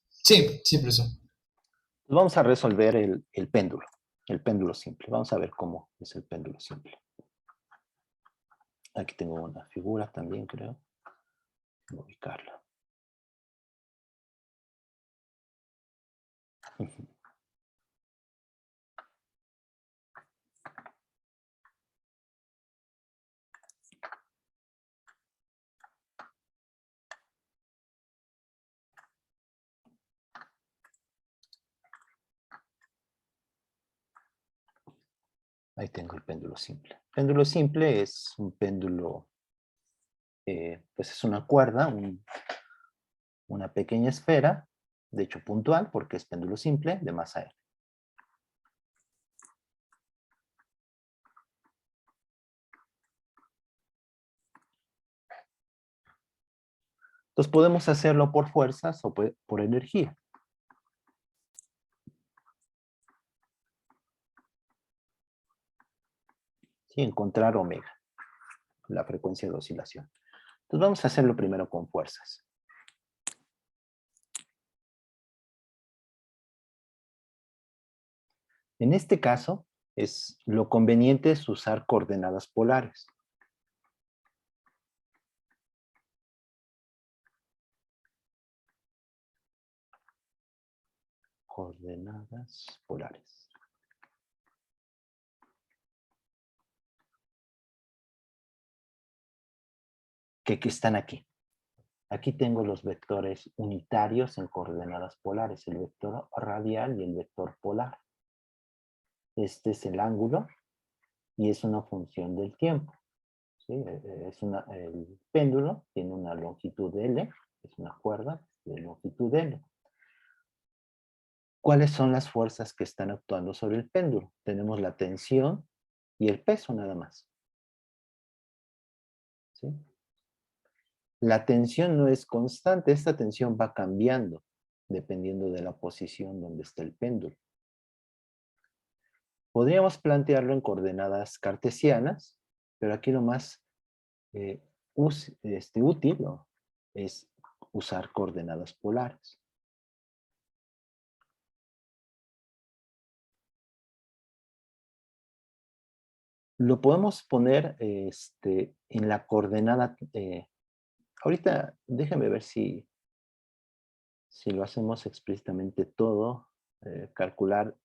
B: Sí, sí, profesor.
A: Vamos a resolver el péndulo simple. Vamos a ver cómo es el péndulo simple. Aquí tengo una figura también, creo. Voy a ubicarla. Ahí tengo el péndulo simple. El péndulo simple es un péndulo, pues es una cuerda, una pequeña esfera, de hecho puntual, porque es péndulo simple, de masa M. Entonces podemos hacerlo por fuerzas o por energía. ¿Sí? Encontrar omega, la frecuencia de oscilación. Entonces vamos a hacerlo primero con fuerzas. En este caso, lo conveniente es usar coordenadas polares. Coordenadas polares. Que están aquí. Aquí tengo los vectores unitarios en coordenadas polares, el vector radial y el vector polar. Este es el ángulo y es una función del tiempo. ¿Sí? El péndulo tiene una longitud L, es una cuerda de longitud L. ¿Cuáles son las fuerzas que están actuando sobre el péndulo? Tenemos la tensión y el peso nada más. ¿Sí? La tensión no es constante, esta tensión va cambiando dependiendo de la posición donde está el péndulo. Podríamos plantearlo en coordenadas cartesianas, pero aquí lo más útil, ¿no?, es usar coordenadas polares. Lo podemos poner en la coordenada. Ahorita déjame ver si lo hacemos explícitamente todo. Calcular,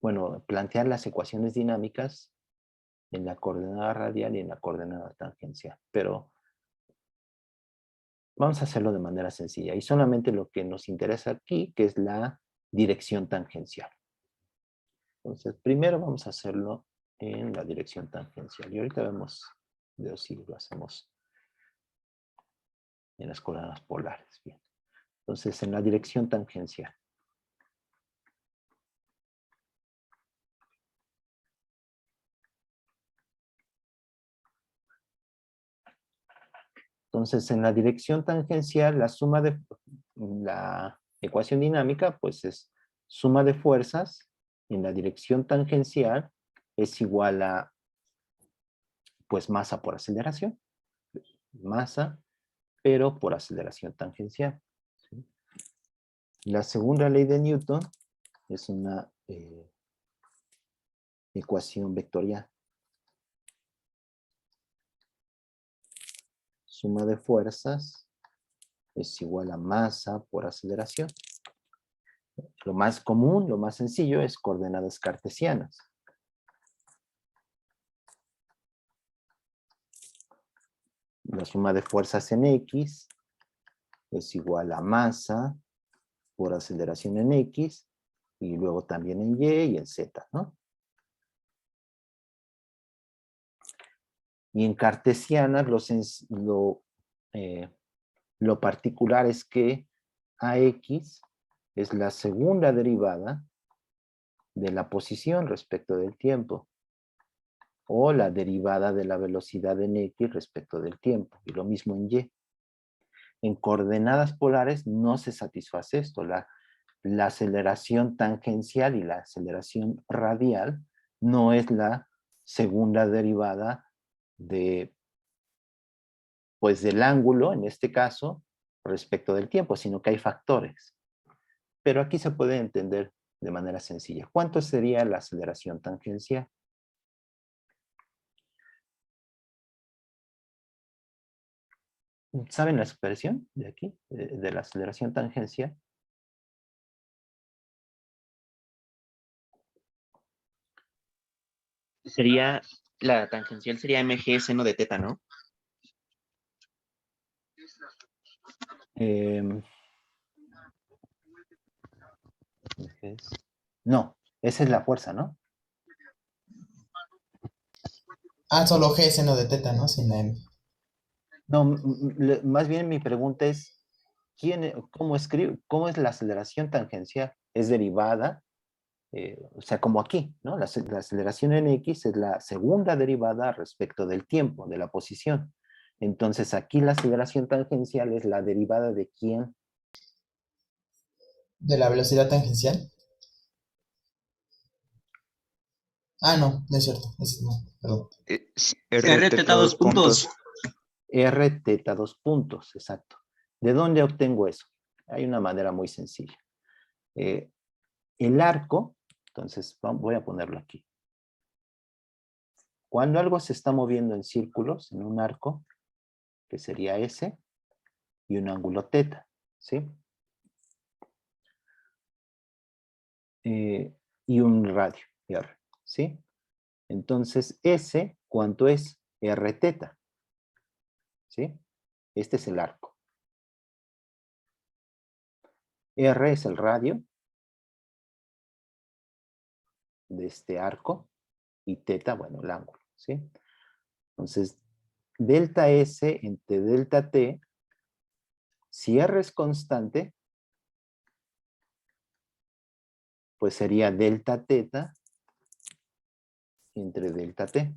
A: bueno, plantear las ecuaciones dinámicas en la coordenada radial y en la coordenada tangencial. Pero vamos a hacerlo de manera sencilla. Y solamente lo que nos interesa aquí, que es la dirección tangencial. Entonces, primero vamos a hacerlo en la dirección tangencial. Y ahorita vemos si lo hacemos en las coordenadas polares. Bien. Entonces, en la dirección tangencial. Entonces, en la dirección tangencial, la suma de la ecuación dinámica, pues es suma de fuerzas en la dirección tangencial es igual a, pues, masa por aceleración. Masa, pero por aceleración tangencial. ¿Sí? La segunda ley de Newton es una ecuación vectorial. Suma de fuerzas es igual a masa por aceleración. Lo más común, lo más sencillo es coordenadas cartesianas. La suma de fuerzas en X es igual a masa por aceleración en X y luego también en Y y en Z, ¿no? Y en cartesianas lo particular es que AX es la segunda derivada de la posición respecto del tiempo, o la derivada de la velocidad en X respecto del tiempo, y lo mismo en Y. En coordenadas polares no se satisface esto, la aceleración tangencial y la aceleración radial no es la segunda derivada de, pues, del ángulo, en este caso, respecto del tiempo, sino que hay factores. Pero aquí se puede entender de manera sencilla. ¿Cuánto sería la aceleración tangencial? ¿Saben la expresión de aquí, de la aceleración tangencial?
C: Sería, la tangencial sería mg seno de teta, ¿no?
A: No, esa es la fuerza, ¿no?
B: Ah, solo G seno de teta, ¿no? Sin la M.
A: No, más bien mi pregunta es, ¿cómo es la aceleración tangencial? ¿Es derivada? O sea, como aquí, ¿no? La aceleración en X es la segunda derivada respecto del tiempo, de la posición. Entonces, aquí la aceleración tangencial es la derivada de quién.
B: ¿De la velocidad tangencial? Ah, no, no es cierto. No, perdón.
C: R teta dos puntos.
A: R teta dos puntos, exacto. ¿De dónde obtengo eso? Hay una manera muy sencilla. El arco, entonces voy a ponerlo aquí. Cuando algo se está moviendo en círculos, en un arco, que sería S, y un ángulo teta, ¿sí? Y un radio, R, ¿sí? Entonces, S, ¿cuánto es? R teta, ¿sí? Este es el arco. R es el radio de este arco, y teta, bueno, el ángulo, ¿sí? Entonces, delta S entre delta T, si R es constante, pues sería delta teta entre delta T.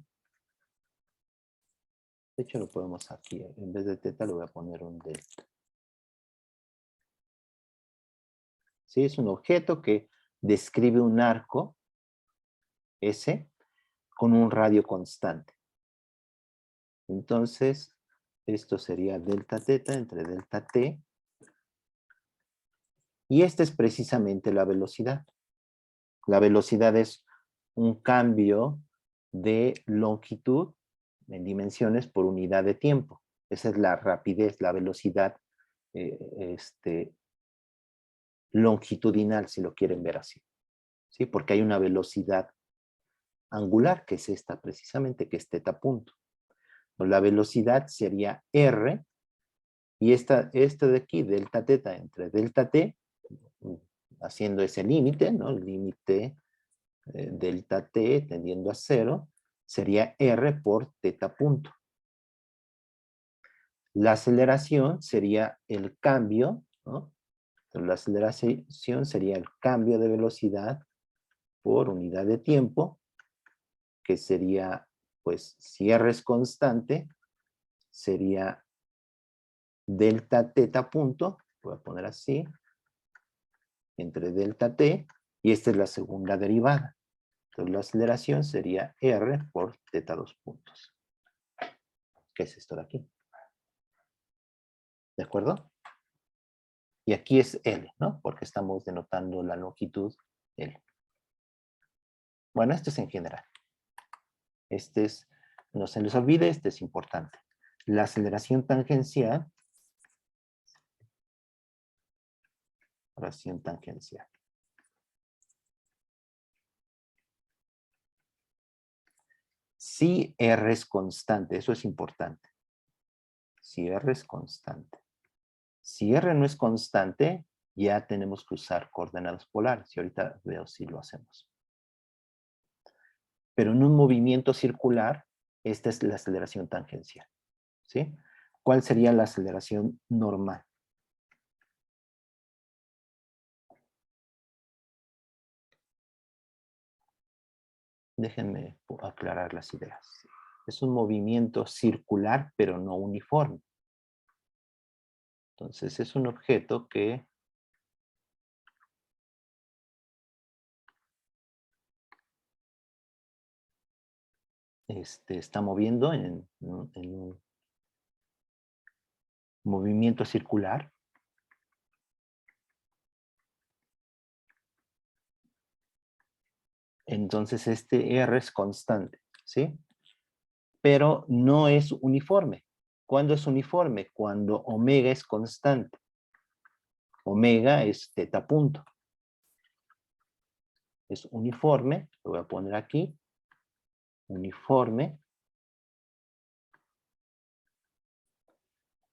A: De hecho, lo podemos aquí, en vez de teta, le voy a poner un delta. ¿Sí? Es un objeto que describe un arco, S, con un radio constante. Entonces, esto sería delta teta entre delta T. Y esta es precisamente la velocidad. La velocidad es un cambio de longitud en dimensiones por unidad de tiempo. Esa es la rapidez, la velocidad longitudinal, si lo quieren ver así. ¿Sí? Porque hay una velocidad angular, que es esta precisamente, que es teta punto. Pues la velocidad sería r, y esta de aquí, delta teta entre delta t, haciendo ese límite, ¿no? El límite delta t tendiendo a 0, sería r por teta punto. La aceleración sería el cambio, ¿no? Entonces, la aceleración sería el cambio de velocidad por unidad de tiempo, que sería, pues, si r es constante, sería delta teta punto, voy a poner así, entre delta t, y esta es la segunda derivada. Entonces la aceleración sería r por teta 2 puntos. ¿Qué es esto de aquí? ¿De acuerdo? Y aquí es L, ¿no? Porque estamos denotando la longitud L. Bueno, esto es en general. Este es, no se les olvide, este es importante. La aceleración tangencial. Aceleración tangencial. Si R es constante, eso es importante. Si R es constante. Si R no es constante, ya tenemos que usar coordenadas polares. Y ahorita veo si lo hacemos. Pero en un movimiento circular, esta es la aceleración tangencial. ¿Sí? ¿Cuál sería la aceleración normal? Déjenme aclarar las ideas. Es un movimiento circular, pero no uniforme. Entonces, es un objeto que está moviendo en un movimiento circular. Entonces, este R es constante, ¿sí? Pero no es uniforme. ¿Cuándo es uniforme? Cuando omega es constante. Omega es teta punto. Es uniforme, lo voy a poner aquí. Uniforme.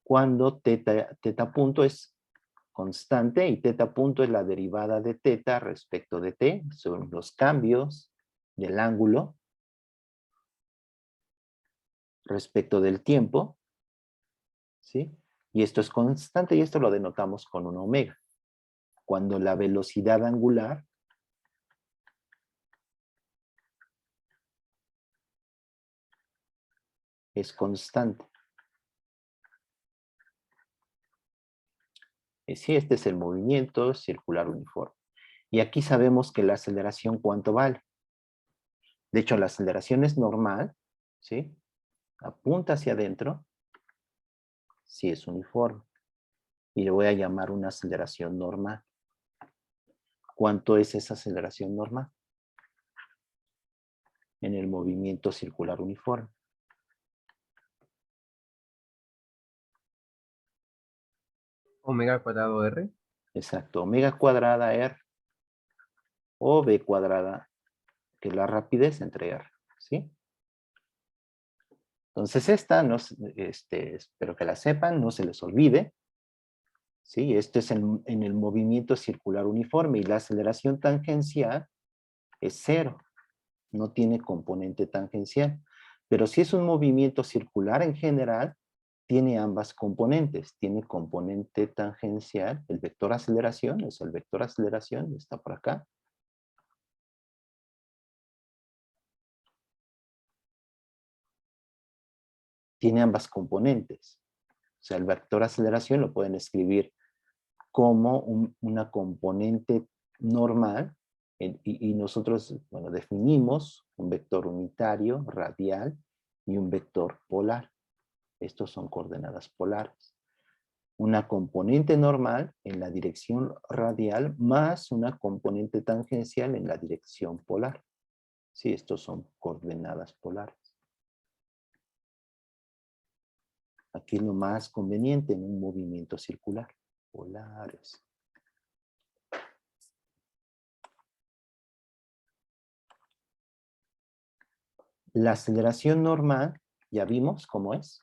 A: Cuando teta punto es constante y teta punto es la derivada de teta respecto de t, son los cambios del ángulo respecto del tiempo, ¿sí? Y esto es constante y esto lo denotamos con un omega. Cuando la velocidad angular es constante. Y sí, este es el movimiento circular uniforme. Y aquí sabemos que la aceleración, ¿cuánto vale? De hecho, la aceleración es normal, ¿sí? Apunta hacia adentro, si es uniforme. Y le voy a llamar una aceleración normal. ¿Cuánto es esa aceleración normal? En el movimiento circular uniforme.
D: Omega al cuadrado R.
A: Exacto, omega cuadrada R o B cuadrada, que es la rapidez entre R, ¿sí? Entonces esta, no, espero que la sepan, no se les olvide, ¿sí? Esto es en el movimiento circular uniforme y la aceleración tangencial es 0, no tiene componente tangencial. Pero si es un movimiento circular en general, tiene ambas componentes. Tiene componente tangencial, el vector aceleración, es el vector aceleración, está por acá. Tiene ambas componentes. O sea, el vector aceleración lo pueden escribir como una componente normal y nosotros, bueno, definimos un vector unitario, radial y un vector polar. Estos son coordenadas polares. Una componente normal en la dirección radial más una componente tangencial en la dirección polar. Sí, estos son coordenadas polares. Aquí es lo más conveniente en un movimiento circular. Polares. La aceleración normal, ya vimos cómo es.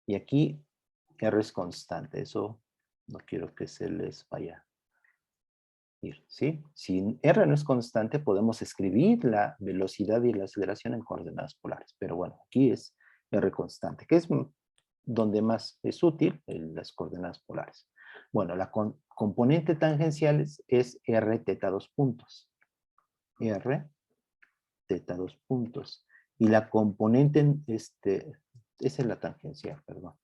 A: Y aquí R es constante. Eso no quiero que se les vaya a ir, ¿sí? Si R no es constante, podemos escribir la velocidad y la aceleración en coordenadas polares. Pero bueno, aquí es R constante, que es donde más es útil en las coordenadas polares. Bueno, la componente tangencial es R teta 2 puntos. R teta 2 puntos. Y la componente, esa es la tangencial, perdón.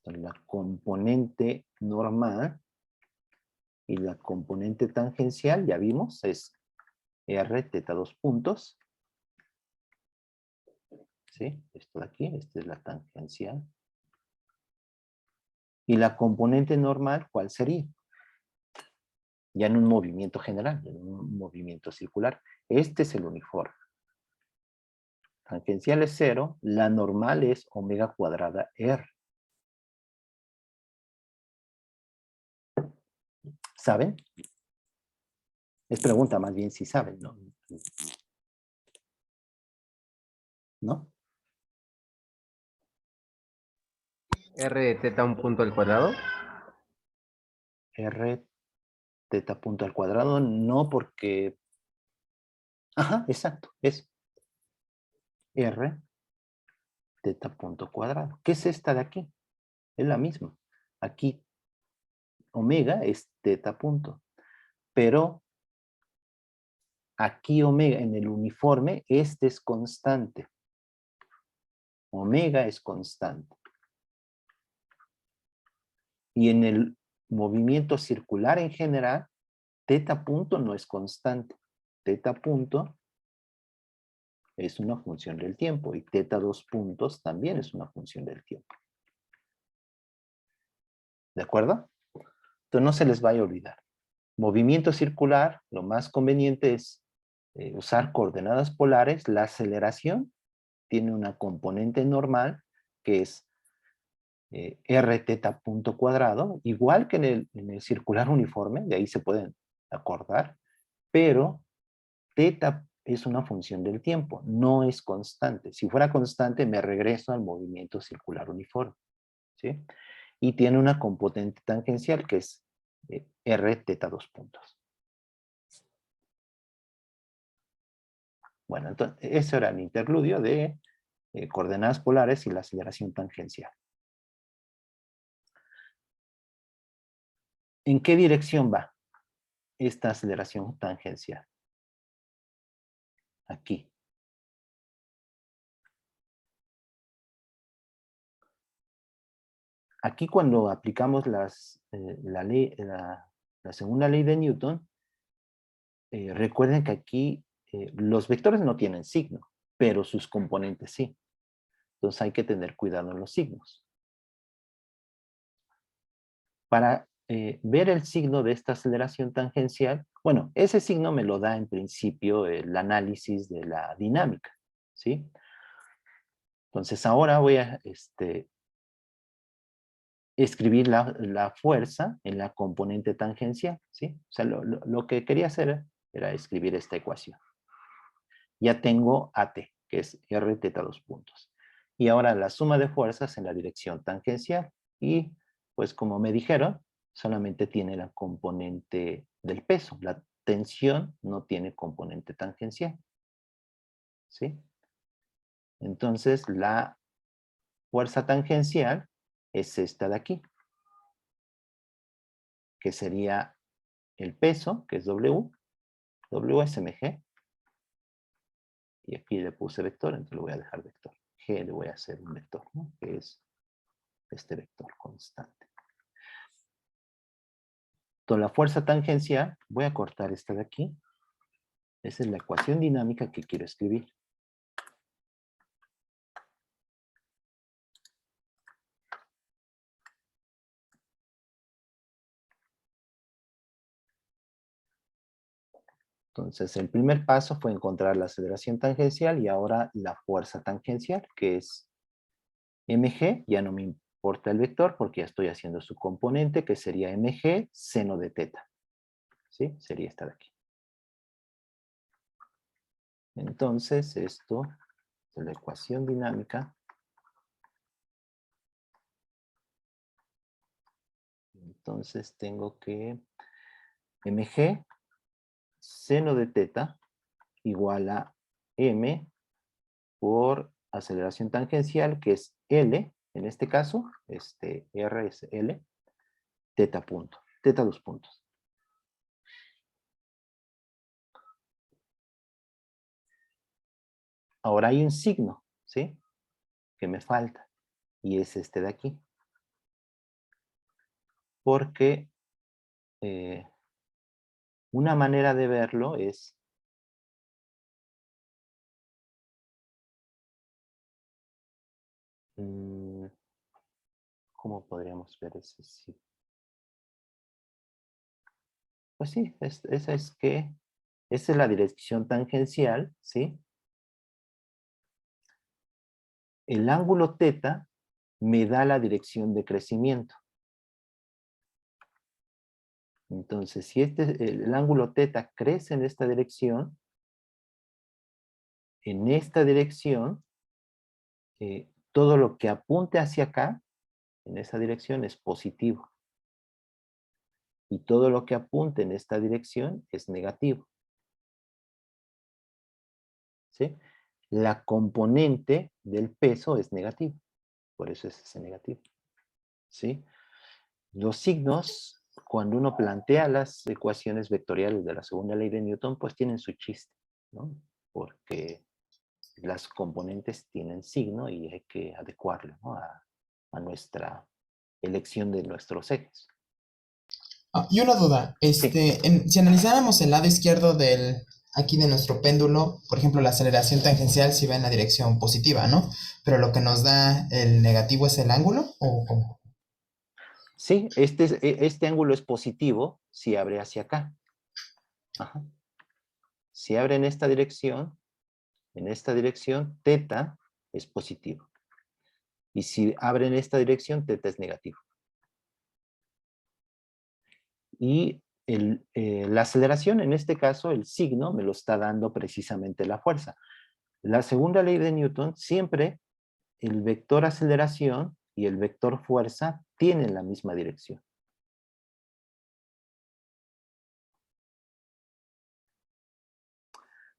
A: La componente normal y la componente tangencial, ya vimos, es R teta 2 puntos. ¿Sí? Esto de aquí, esta es la tangencial. Y la componente normal, ¿cuál sería? Ya en un movimiento general, en un movimiento circular. Este es el uniforme. Tangencial es 0, la normal es omega cuadrada R. ¿Saben? Es pregunta más bien si saben, ¿no? ¿No?
D: R de teta un punto al cuadrado.
A: R teta punto al cuadrado, no porque... Ajá, exacto, es R teta punto cuadrado. ¿Qué es esta de aquí? Es la misma. Aquí omega es teta punto. Pero aquí omega en el uniforme, este es constante. Omega es constante. Y en el movimiento circular en general, teta punto no es constante. Teta punto es una función del tiempo y teta 2 puntos también es una función del tiempo. ¿De acuerdo? Entonces no se les vaya a olvidar. Movimiento circular, lo más conveniente es usar coordenadas polares. La aceleración tiene una componente normal que es R teta punto cuadrado, igual que en el circular uniforme, de ahí se pueden acordar, pero teta es una función del tiempo, no es constante. Si fuera constante, me regreso al movimiento circular uniforme, ¿sí? Y tiene una componente tangencial que es R teta 2 puntos. Bueno, entonces, ese era el interludio de coordenadas polares y la aceleración tangencial. ¿En qué dirección va esta aceleración tangencial? Aquí. Aquí cuando aplicamos la segunda ley de Newton, recuerden que aquí los vectores no tienen signo, pero sus componentes sí. Entonces hay que tener cuidado en los signos. Para ver el signo de esta aceleración tangencial, bueno, ese signo me lo da en principio el análisis de la dinámica, ¿sí? Entonces ahora voy a escribir la fuerza en la componente tangencial, ¿sí? O sea, lo que quería hacer era escribir esta ecuación. Ya tengo AT, que es R teta 2 puntos. Y ahora la suma de fuerzas en la dirección tangencial. Y pues como me dijeron, solamente tiene la componente del peso. La tensión no tiene componente tangencial. ¿Sí? Entonces la fuerza tangencial es esta de aquí, que sería el peso, que es W, W es mg, y aquí le puse vector, entonces le voy a dejar vector. G le voy a hacer un vector, ¿no? Que es este vector constante. Entonces la fuerza tangencial, voy a cortar esta de aquí. Esa es la ecuación dinámica que quiero escribir. Entonces, el primer paso fue encontrar la aceleración tangencial y ahora la fuerza tangencial, que es mg. Ya no me importa el vector porque ya estoy haciendo su componente, que sería mg seno de teta. ¿Sí? Sería esta de aquí. Entonces, esto es la ecuación dinámica. Entonces, tengo que mg seno de teta igual a m por aceleración tangencial, que es L, en este caso, R es L, teta punto, teta 2 puntos. Ahora hay un signo, ¿sí? Que me falta, y es este de aquí. Porque una manera de verlo es ¿cómo podríamos ver ese signo? Pues sí, esa es la dirección tangencial, ¿sí? El ángulo teta me da la dirección de crecimiento. Entonces, si el ángulo teta crece en esta dirección, todo lo que apunte hacia acá, en esa dirección, es positivo. Y todo lo que apunte en esta dirección es negativo. ¿Sí? La componente del peso es negativa. Por eso es ese negativo. ¿Sí? Los signos, cuando uno plantea las ecuaciones vectoriales de la segunda ley de Newton, pues tienen su chiste, ¿no? Porque las componentes tienen signo y hay que adecuarlo, ¿no? a nuestra elección de nuestros ejes.
B: Y una duda,
A: Sí,
B: si analizáramos el lado izquierdo aquí de nuestro péndulo, por ejemplo, la aceleración tangencial si va en la dirección positiva, ¿no? Pero lo que nos da el negativo es el ángulo, ¿o cómo?
A: sí, este ángulo es positivo si abre hacia acá. Ajá. Si abre en esta dirección, teta es positivo. Y si abre en esta dirección, teta es negativo. Y la aceleración, en este caso, el signo me lo está dando precisamente la fuerza. La segunda ley de Newton, siempre el vector aceleración y el vector fuerza tienen la misma dirección.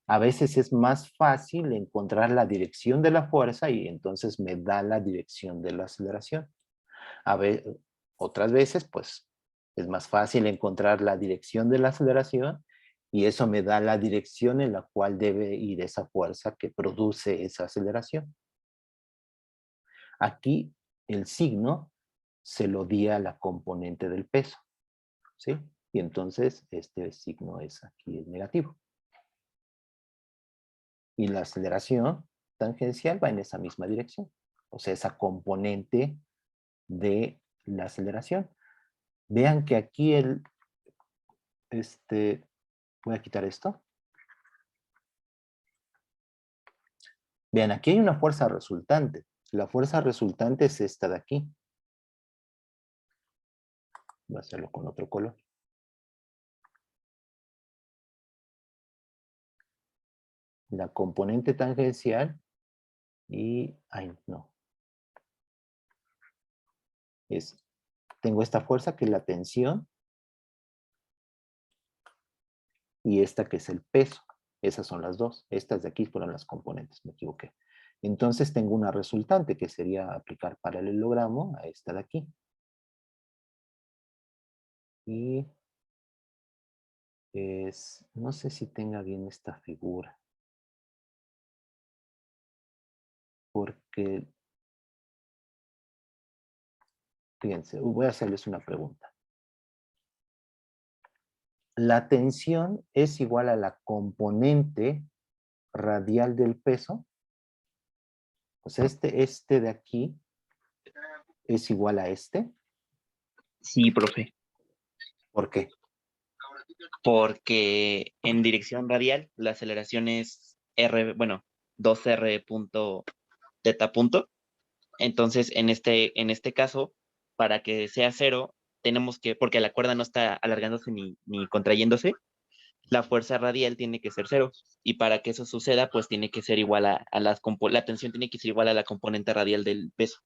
A: A veces es más fácil encontrar la dirección de la fuerza y entonces me da la dirección de la aceleración. Otras veces, pues, es más fácil encontrar la dirección de la aceleración y eso me da la dirección en la cual debe ir esa fuerza que produce esa aceleración. Aquí el signo se lo di a la componente del peso, ¿sí? Y entonces este signo es aquí el negativo. Y la aceleración tangencial va en esa misma dirección. O sea, esa componente de la aceleración. Vean que aquí voy a quitar esto. Vean, aquí hay una fuerza resultante. La fuerza resultante es esta de aquí. Voy a hacerlo con otro color. La componente tangencial y... ay, no. Tengo esta fuerza que es la tensión y esta que es el peso. Esas son las dos. Estas de aquí fueron las componentes, me equivoqué. Entonces tengo una resultante que sería aplicar paralelogramo a esta de aquí. Y no sé si tenga bien esta figura. Porque, fíjense, voy a hacerles una pregunta. La tensión es igual a la componente radial del peso. O sea, este de aquí es igual a este.
C: Sí, profe.
A: ¿Por qué?
C: porque en dirección radial la aceleración es r, bueno, 2r punto teta punto. Entonces, en este caso, para que sea cero, tenemos que, porque la cuerda no está alargándose ni contrayéndose, la fuerza radial tiene que ser cero. Y para que eso suceda, pues tiene que ser igual a la tensión tiene que ser igual a la componente radial del peso.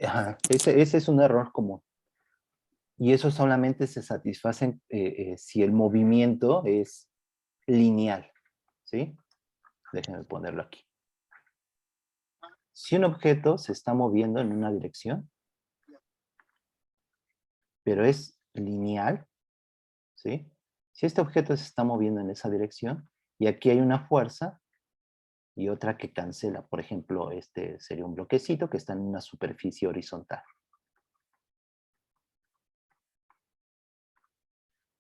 A: Ajá, ese es un error común. Y eso solamente se satisface si el movimiento es lineal, ¿sí? Déjenme ponerlo aquí. Si un objeto se está moviendo en una dirección, pero es lineal, ¿sí? Si este objeto se está moviendo en esa dirección, y aquí hay una fuerza y otra que cancela, por ejemplo, este sería un bloquecito que está en una superficie horizontal.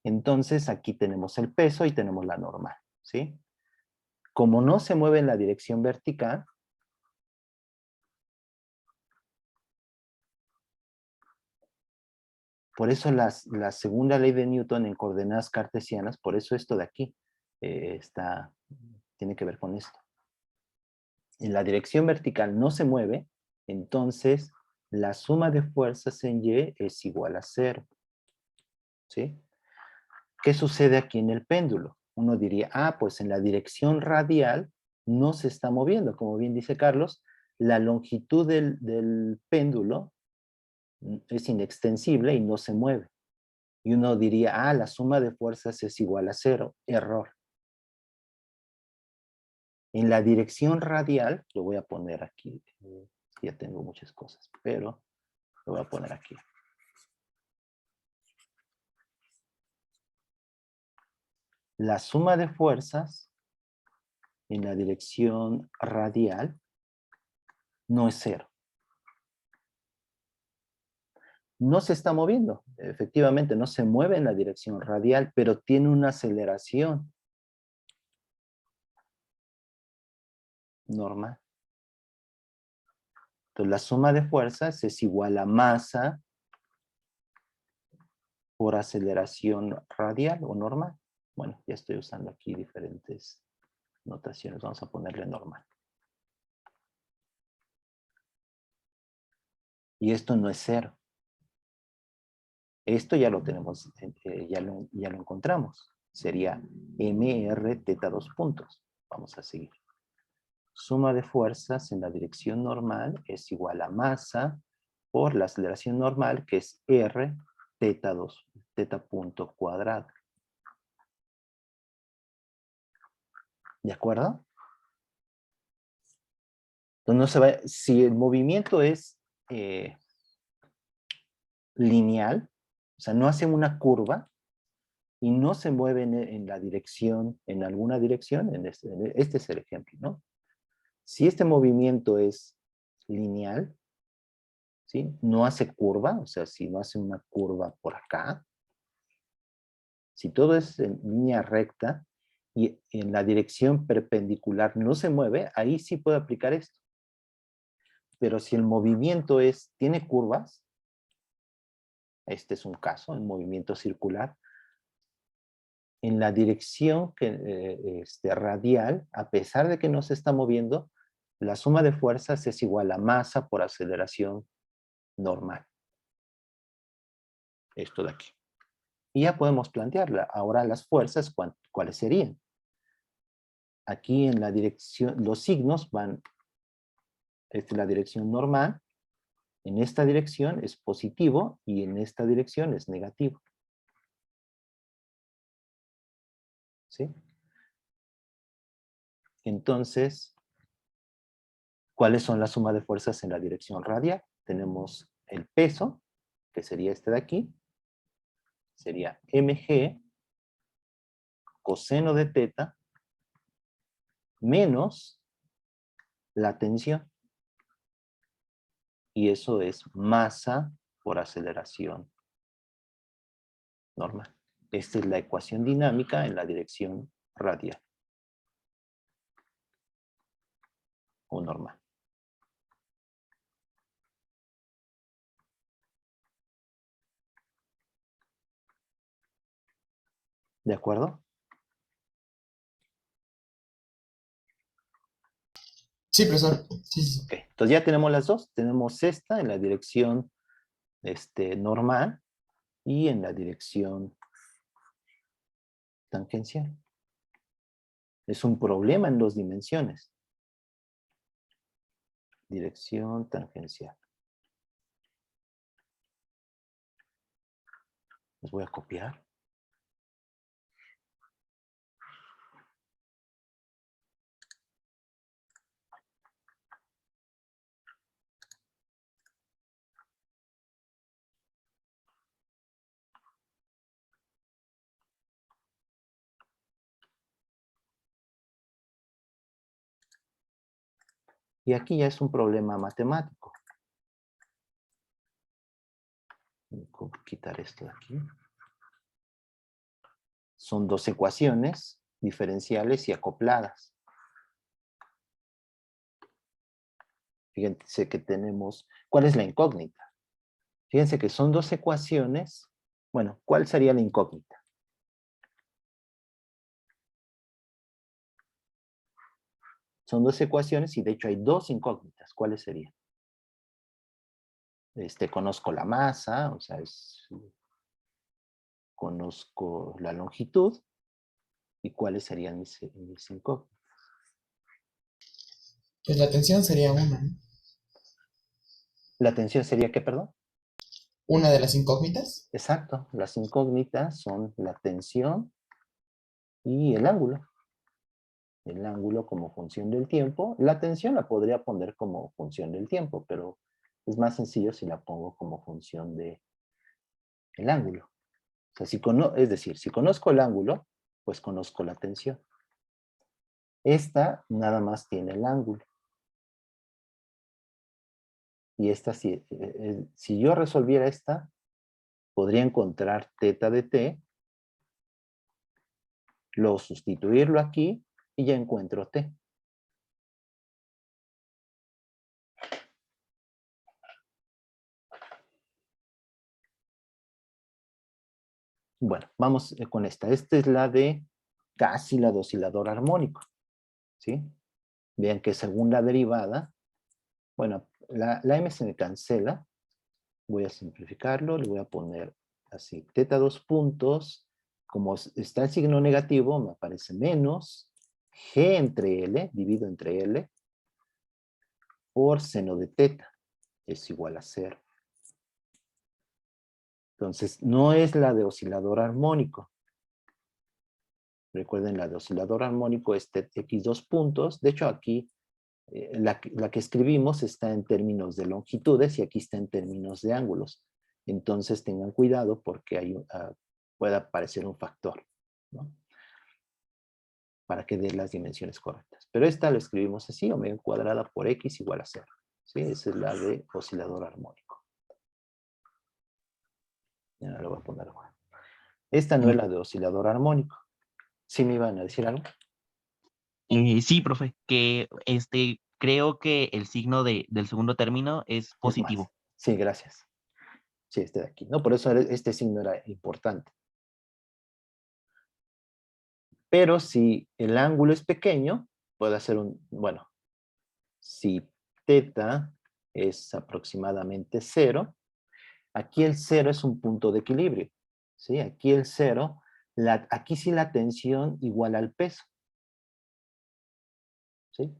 A: Entonces aquí tenemos el peso y tenemos la normal, ¿sí? Como no se mueve en la dirección vertical, por eso la segunda ley de Newton en coordenadas cartesianas, por eso esto de aquí tiene que ver con esto. En la dirección vertical no se mueve, entonces la suma de fuerzas en Y es igual a 0. ¿Sí? ¿Qué sucede aquí en el péndulo? Uno diría, pues en la dirección radial no se está moviendo. Como bien dice Carlos, la longitud del péndulo es inextensible y no se mueve. Y uno diría, la suma de fuerzas es igual a 0. Error. En la dirección radial, lo voy a poner aquí, ya tengo muchas cosas, pero lo voy a poner aquí. La suma de fuerzas en la dirección radial no es 0. No se está moviendo, efectivamente no se mueve en la dirección radial, pero tiene una aceleración normal. Entonces la suma de fuerzas es igual a masa por aceleración radial o normal. Bueno, ya estoy usando aquí diferentes notaciones, vamos a ponerle normal. Y esto no es 0. Esto ya lo tenemos, ya lo encontramos. Sería mr teta 2 puntos. Vamos a seguir. Suma de fuerzas en la dirección normal es igual a masa por la aceleración normal, que es r teta 2, teta punto cuadrado. ¿De acuerdo? Entonces no se va, si el movimiento es lineal, o sea, no hace una curva y no se mueve en la dirección, en alguna dirección, este es el ejemplo, ¿no? Si este movimiento es lineal, ¿sí? No hace curva, o sea, si no hace una curva por acá, si todo es en línea recta y en la dirección perpendicular no se mueve, ahí sí puedo aplicar esto. Pero si el movimiento tiene curvas, este es un caso, el movimiento circular, en la dirección radial, a pesar de que no se está moviendo, la suma de fuerzas es igual a masa por aceleración normal. Esto de aquí. Y ya podemos plantearla. Ahora las fuerzas, ¿cuáles serían? Aquí en la dirección, los signos van, esta es la dirección normal, en esta dirección es positivo y en esta dirección es negativo. ¿Sí? Entonces, ¿cuáles son las sumas de fuerzas en la dirección radial? Tenemos el peso, que sería este de aquí, sería mg coseno de teta menos la tensión. Y eso es masa por aceleración normal. Esta es la ecuación dinámica en la dirección radial o normal. ¿De acuerdo?
B: Sí, profesor. Sí, sí.
A: Ok, entonces ya tenemos las dos. Tenemos esta en la dirección normal y en la dirección tangencial. Es un problema en 2 dimensiones. Dirección tangencial. Los voy a copiar. Y aquí ya es un problema matemático. Voy a quitar esto de aquí. Son 2 ecuaciones diferenciales y acopladas. Fíjense que tenemos... ¿Cuál es la incógnita? Fíjense que son 2 ecuaciones. Bueno, ¿cuál sería la incógnita? Son 2 ecuaciones y de hecho hay 2 incógnitas. ¿Cuáles serían? Conozco la masa, o sea, conozco la longitud. ¿Y cuáles serían mis incógnitas?
B: Pues la tensión sería una, ¿no?
A: ¿La tensión sería qué, perdón?
B: Una de las incógnitas.
A: Exacto, las incógnitas son la tensión y el ángulo. El ángulo como función del tiempo. La tensión la podría poner como función del tiempo, pero es más sencillo si la pongo como función del ángulo. O sea, es decir, si conozco el ángulo, pues conozco la tensión. Esta nada más tiene el ángulo. Y esta, si yo resolviera esta, podría encontrar θ de t, luego sustituirlo aquí y ya encuentro t. Bueno, vamos con esta. Esta es la de casi la de oscilador armónico. ¿Sí? Vean que según la derivada, bueno, la m se me cancela. Voy a simplificarlo, le voy a poner así, θ 2 puntos. Como está el signo negativo, me aparece menos g entre L, divido entre L, por seno de θ, es igual a 0. Entonces, no es la de oscilador armónico. Recuerden, la de oscilador armónico es x 2 puntos. De hecho, aquí la que escribimos está en términos de longitudes y aquí está en términos de ángulos. Entonces, tengan cuidado porque puede aparecer un factor, ¿no? Para que dé las dimensiones correctas. Pero esta la escribimos así, omega cuadrada por x igual a 0. ¿Sí? Esa es la de oscilador armónico. Ya lo voy a poner igual. Esta no es la de oscilador armónico. ¿Sí me iban a decir algo?
C: Sí, profe, que creo que el signo del segundo término es
A: Es más.
C: positivo.
A: Sí, gracias. Sí, este de aquí. No, por eso este signo era importante. Pero si el ángulo es pequeño, puede hacer bueno, si θ es aproximadamente 0, aquí el 0 es un punto de equilibrio. ¿Sí? Aquí el 0, aquí sí la tensión igual al peso. ¿Sí?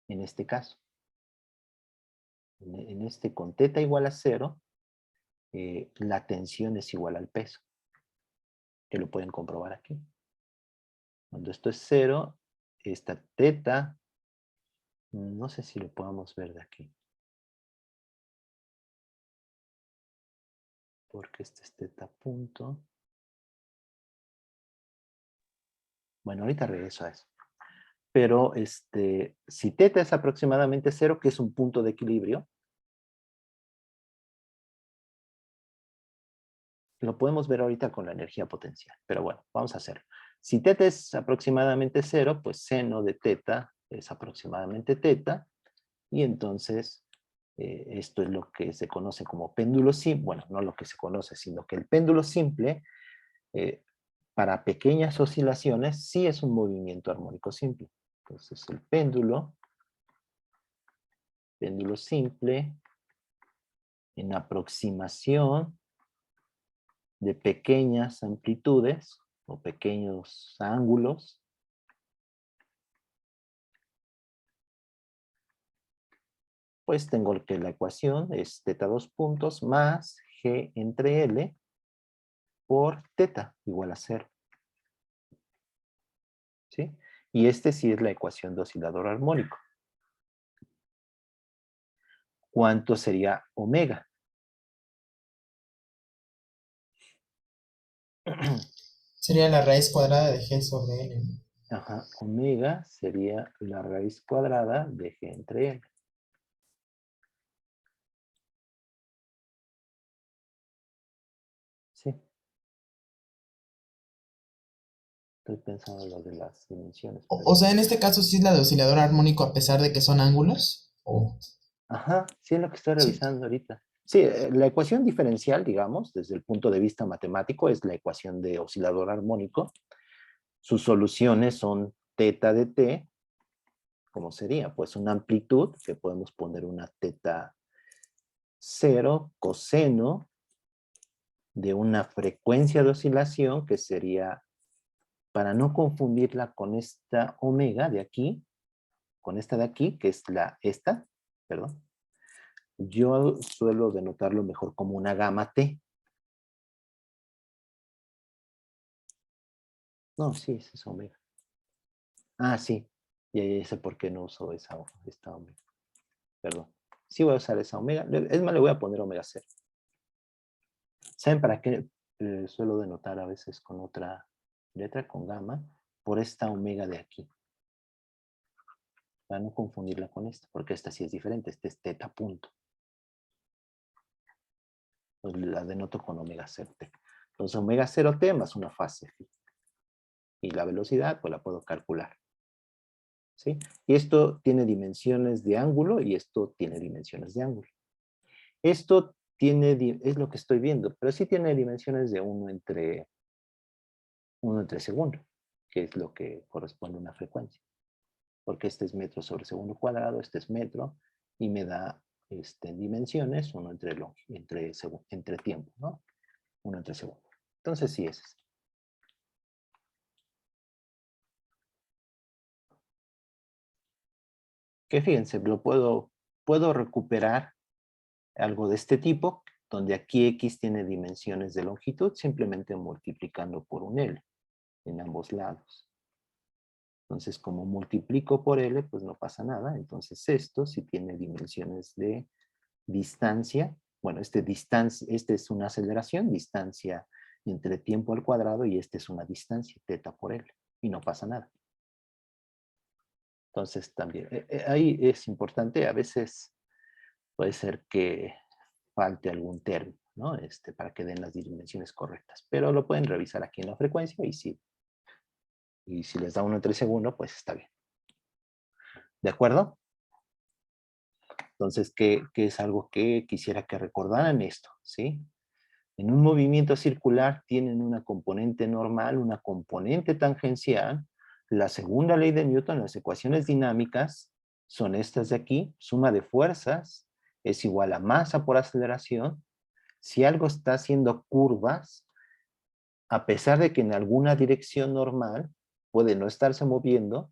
A: En este caso. En este con θ igual a 0, la tensión es igual al peso. Que lo pueden comprobar aquí. Cuando esto es 0, esta θ, no sé si lo podamos ver de aquí. Porque este es θ punto. Bueno, ahorita regreso a eso. Pero si θ es aproximadamente 0, que es un punto de equilibrio, lo podemos ver ahorita con la energía potencial. Pero bueno, vamos a hacerlo. Si θ es aproximadamente 0, pues seno de θ es aproximadamente θ. Y entonces, esto es lo que se conoce como péndulo simple. Bueno, no lo que se conoce, sino que el péndulo simple para pequeñas oscilaciones sí es un movimiento armónico simple. Entonces el péndulo simple, en aproximación de pequeñas amplitudes o pequeños ángulos, pues tengo que la ecuación es teta 2 puntos más G entre L por teta igual a 0. ¿Sí? Y este sí es la ecuación de oscilador armónico. ¿Cuánto sería omega?
B: Sería la raíz cuadrada de G sobre L.
A: Ajá, omega sería la raíz cuadrada de G entre L. Sí. Estoy pensando en lo de las dimensiones.
B: O sea, en este caso sí es la de oscilador armónico a pesar de que son ángulos.
A: Ajá, sí es lo que estoy
B: Sí.
A: revisando ahorita. Sí, la ecuación diferencial, digamos, desde el punto de vista matemático, es la ecuación de oscilador armónico. Sus soluciones son teta de t, ¿cómo sería? Pues una amplitud, que podemos poner una teta 0 coseno de una frecuencia de oscilación que sería, para no confundirla con esta omega de aquí, con esta de aquí, que es esta, perdón, yo suelo denotarlo mejor como una gamma t. No, sí, esa es omega. Ah, sí, ya sé por qué no uso esta omega. Perdón. Sí voy a usar esa omega. Es más, le voy a poner omega 0. ¿Saben para qué suelo denotar a veces con otra letra, con gamma? Por esta omega de aquí. Para no confundirla con esta, porque esta sí es diferente. Esta es teta punto. Pues la denoto con omega 0t. Entonces omega 0t más una fase phi. Y la velocidad, pues la puedo calcular. ¿Sí? Y esto tiene dimensiones de ángulo y esto tiene dimensiones de ángulo. Esto es lo que estoy viendo, pero sí tiene dimensiones de 1 entre segundo, que es lo que corresponde a una frecuencia. Porque este es metro sobre segundo cuadrado, este es metro, y me da dimensiones, 1 entre tiempo, ¿no? 1 entre segundo. Entonces sí es esto. Que fíjense, puedo recuperar algo de este tipo, donde aquí X tiene dimensiones de longitud, simplemente multiplicando por un L en ambos lados. Entonces, como multiplico por L, pues no pasa nada. Entonces, esto sí tiene dimensiones de distancia. Bueno, este es una aceleración, distancia entre tiempo al cuadrado, y este es una distancia, teta por L. Y no pasa nada. Entonces, también, ahí es importante, a veces puede ser que falte algún término, ¿no? Para que den las dimensiones correctas. Pero lo pueden revisar aquí en la frecuencia y si les da 1 entre segundo, pues está bien. ¿De acuerdo? Entonces, ¿qué es algo que quisiera que recordaran esto? ¿Sí? En un movimiento circular tienen una componente normal, una componente tangencial. La segunda ley de Newton, las ecuaciones dinámicas, son estas de aquí. Suma de fuerzas es igual a masa por aceleración. Si algo está haciendo curvas, a pesar de que en alguna dirección normal puede no estarse moviendo,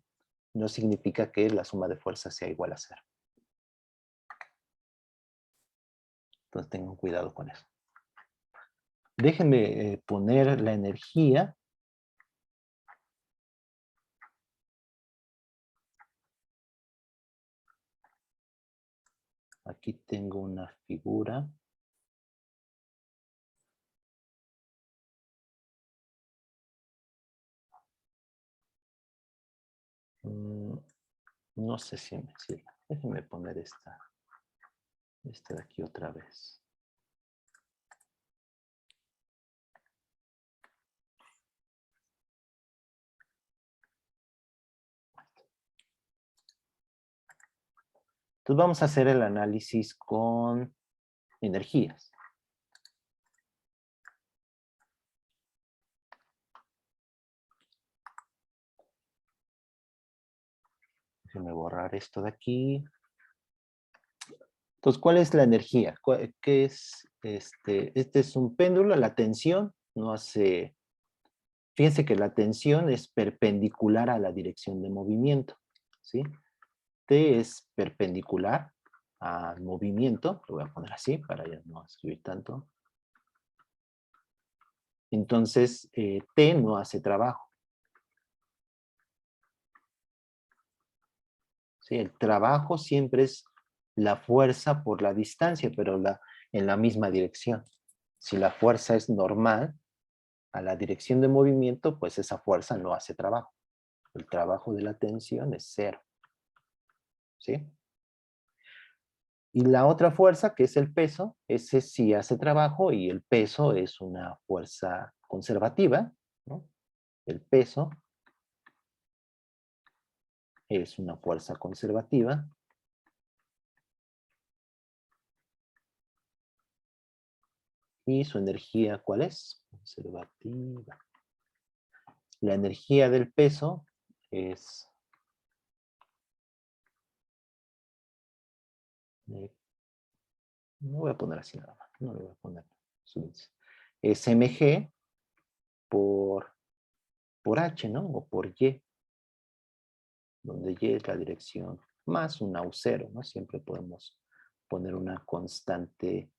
A: no significa que la suma de fuerzas sea igual a 0. Entonces tengan cuidado con eso. Déjenme poner la energía. Aquí tengo una figura. No sé si me sirve. Déjenme poner esta de aquí otra vez. Entonces vamos a hacer el análisis con energías. Déjenme borrar esto de aquí. Entonces, ¿cuál es la energía? ¿Qué es este? Este es un péndulo, la tensión no hace... Fíjense que la tensión es perpendicular a la dirección de movimiento, ¿sí? T es perpendicular al movimiento, lo voy a poner así para ya no escribir tanto. Entonces, T no hace trabajo. ¿Sí? El trabajo siempre es la fuerza por la distancia, pero en la misma dirección. Si la fuerza es normal a la dirección de movimiento, pues esa fuerza no hace trabajo. El trabajo de la tensión es cero. ¿Sí? Y la otra fuerza, que es el peso, ese sí hace trabajo y el peso es una fuerza conservativa, ¿no? El peso es una fuerza conservativa. ¿Y su energía cuál es? Conservativa. La energía del peso es... no voy a poner así nada más, no le voy a poner su índice. Es mg por h, ¿no? O por y, donde y es la dirección, más un U0, ¿no? Siempre podemos poner una constante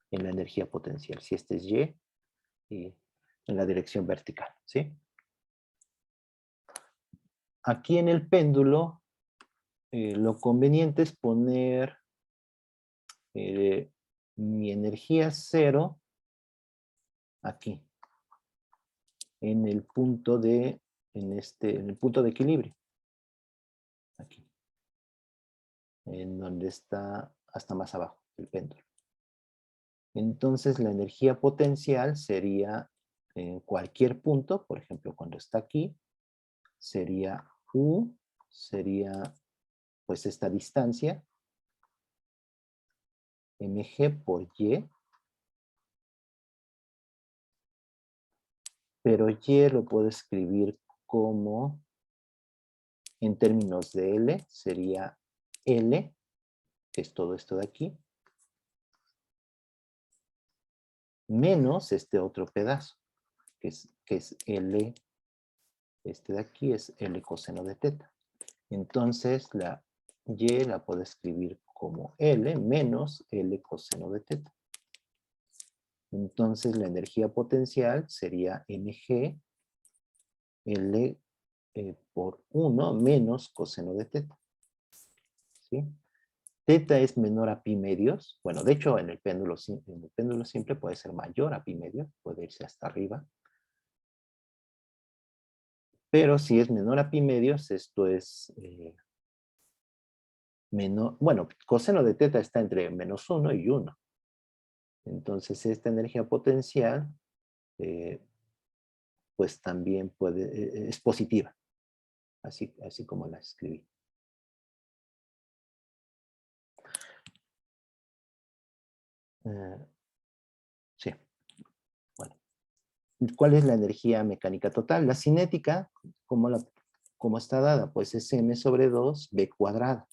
A: en la energía potencial. Si este es y en la dirección vertical, ¿sí? Aquí en el péndulo, lo conveniente es poner mi energía cero aquí, en el punto de, en el punto de equilibrio. Aquí. En donde está hasta más abajo el péndulo. Entonces la energía potencial sería en cualquier punto, por ejemplo, cuando está aquí, sería U, sería pues esta distancia, mg por y, pero y lo puedo escribir como, en términos de L, sería L, que es todo esto de aquí, menos este otro pedazo, que es L, este de aquí es L coseno de teta. Entonces la y la puedo escribir como L menos L coseno de teta. Entonces la energía potencial sería mg L por 1 menos coseno de teta. ¿Sí? Teta es menor a pi medios. Bueno, de hecho en el péndulo simple puede ser mayor a pi medios, puede irse hasta arriba. Pero si es menor a pi medios, esto es menor, bueno, coseno de teta está entre menos 1 y 1. Entonces esta energía potencial pues también es positiva, así como la escribí. Sí, bueno. ¿Cuál es la energía mecánica total? La cinética, ¿cómo está dada? Pues es m sobre 2 b cuadrada.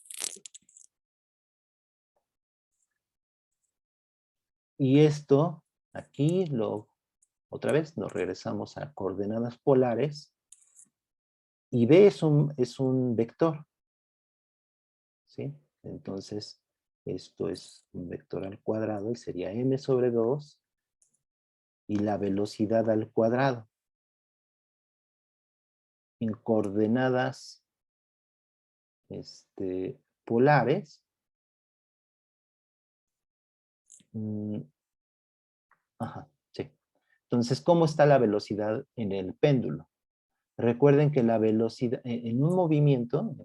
A: Y esto, aquí, otra vez, nos regresamos a coordenadas polares. Y b es un vector. ¿Sí? Entonces, esto es un vector al cuadrado y sería m sobre 2 y la velocidad al cuadrado. En coordenadas polares. Ajá, sí. Entonces, ¿cómo está la velocidad en el péndulo? Recuerden que la velocidad, en un movimiento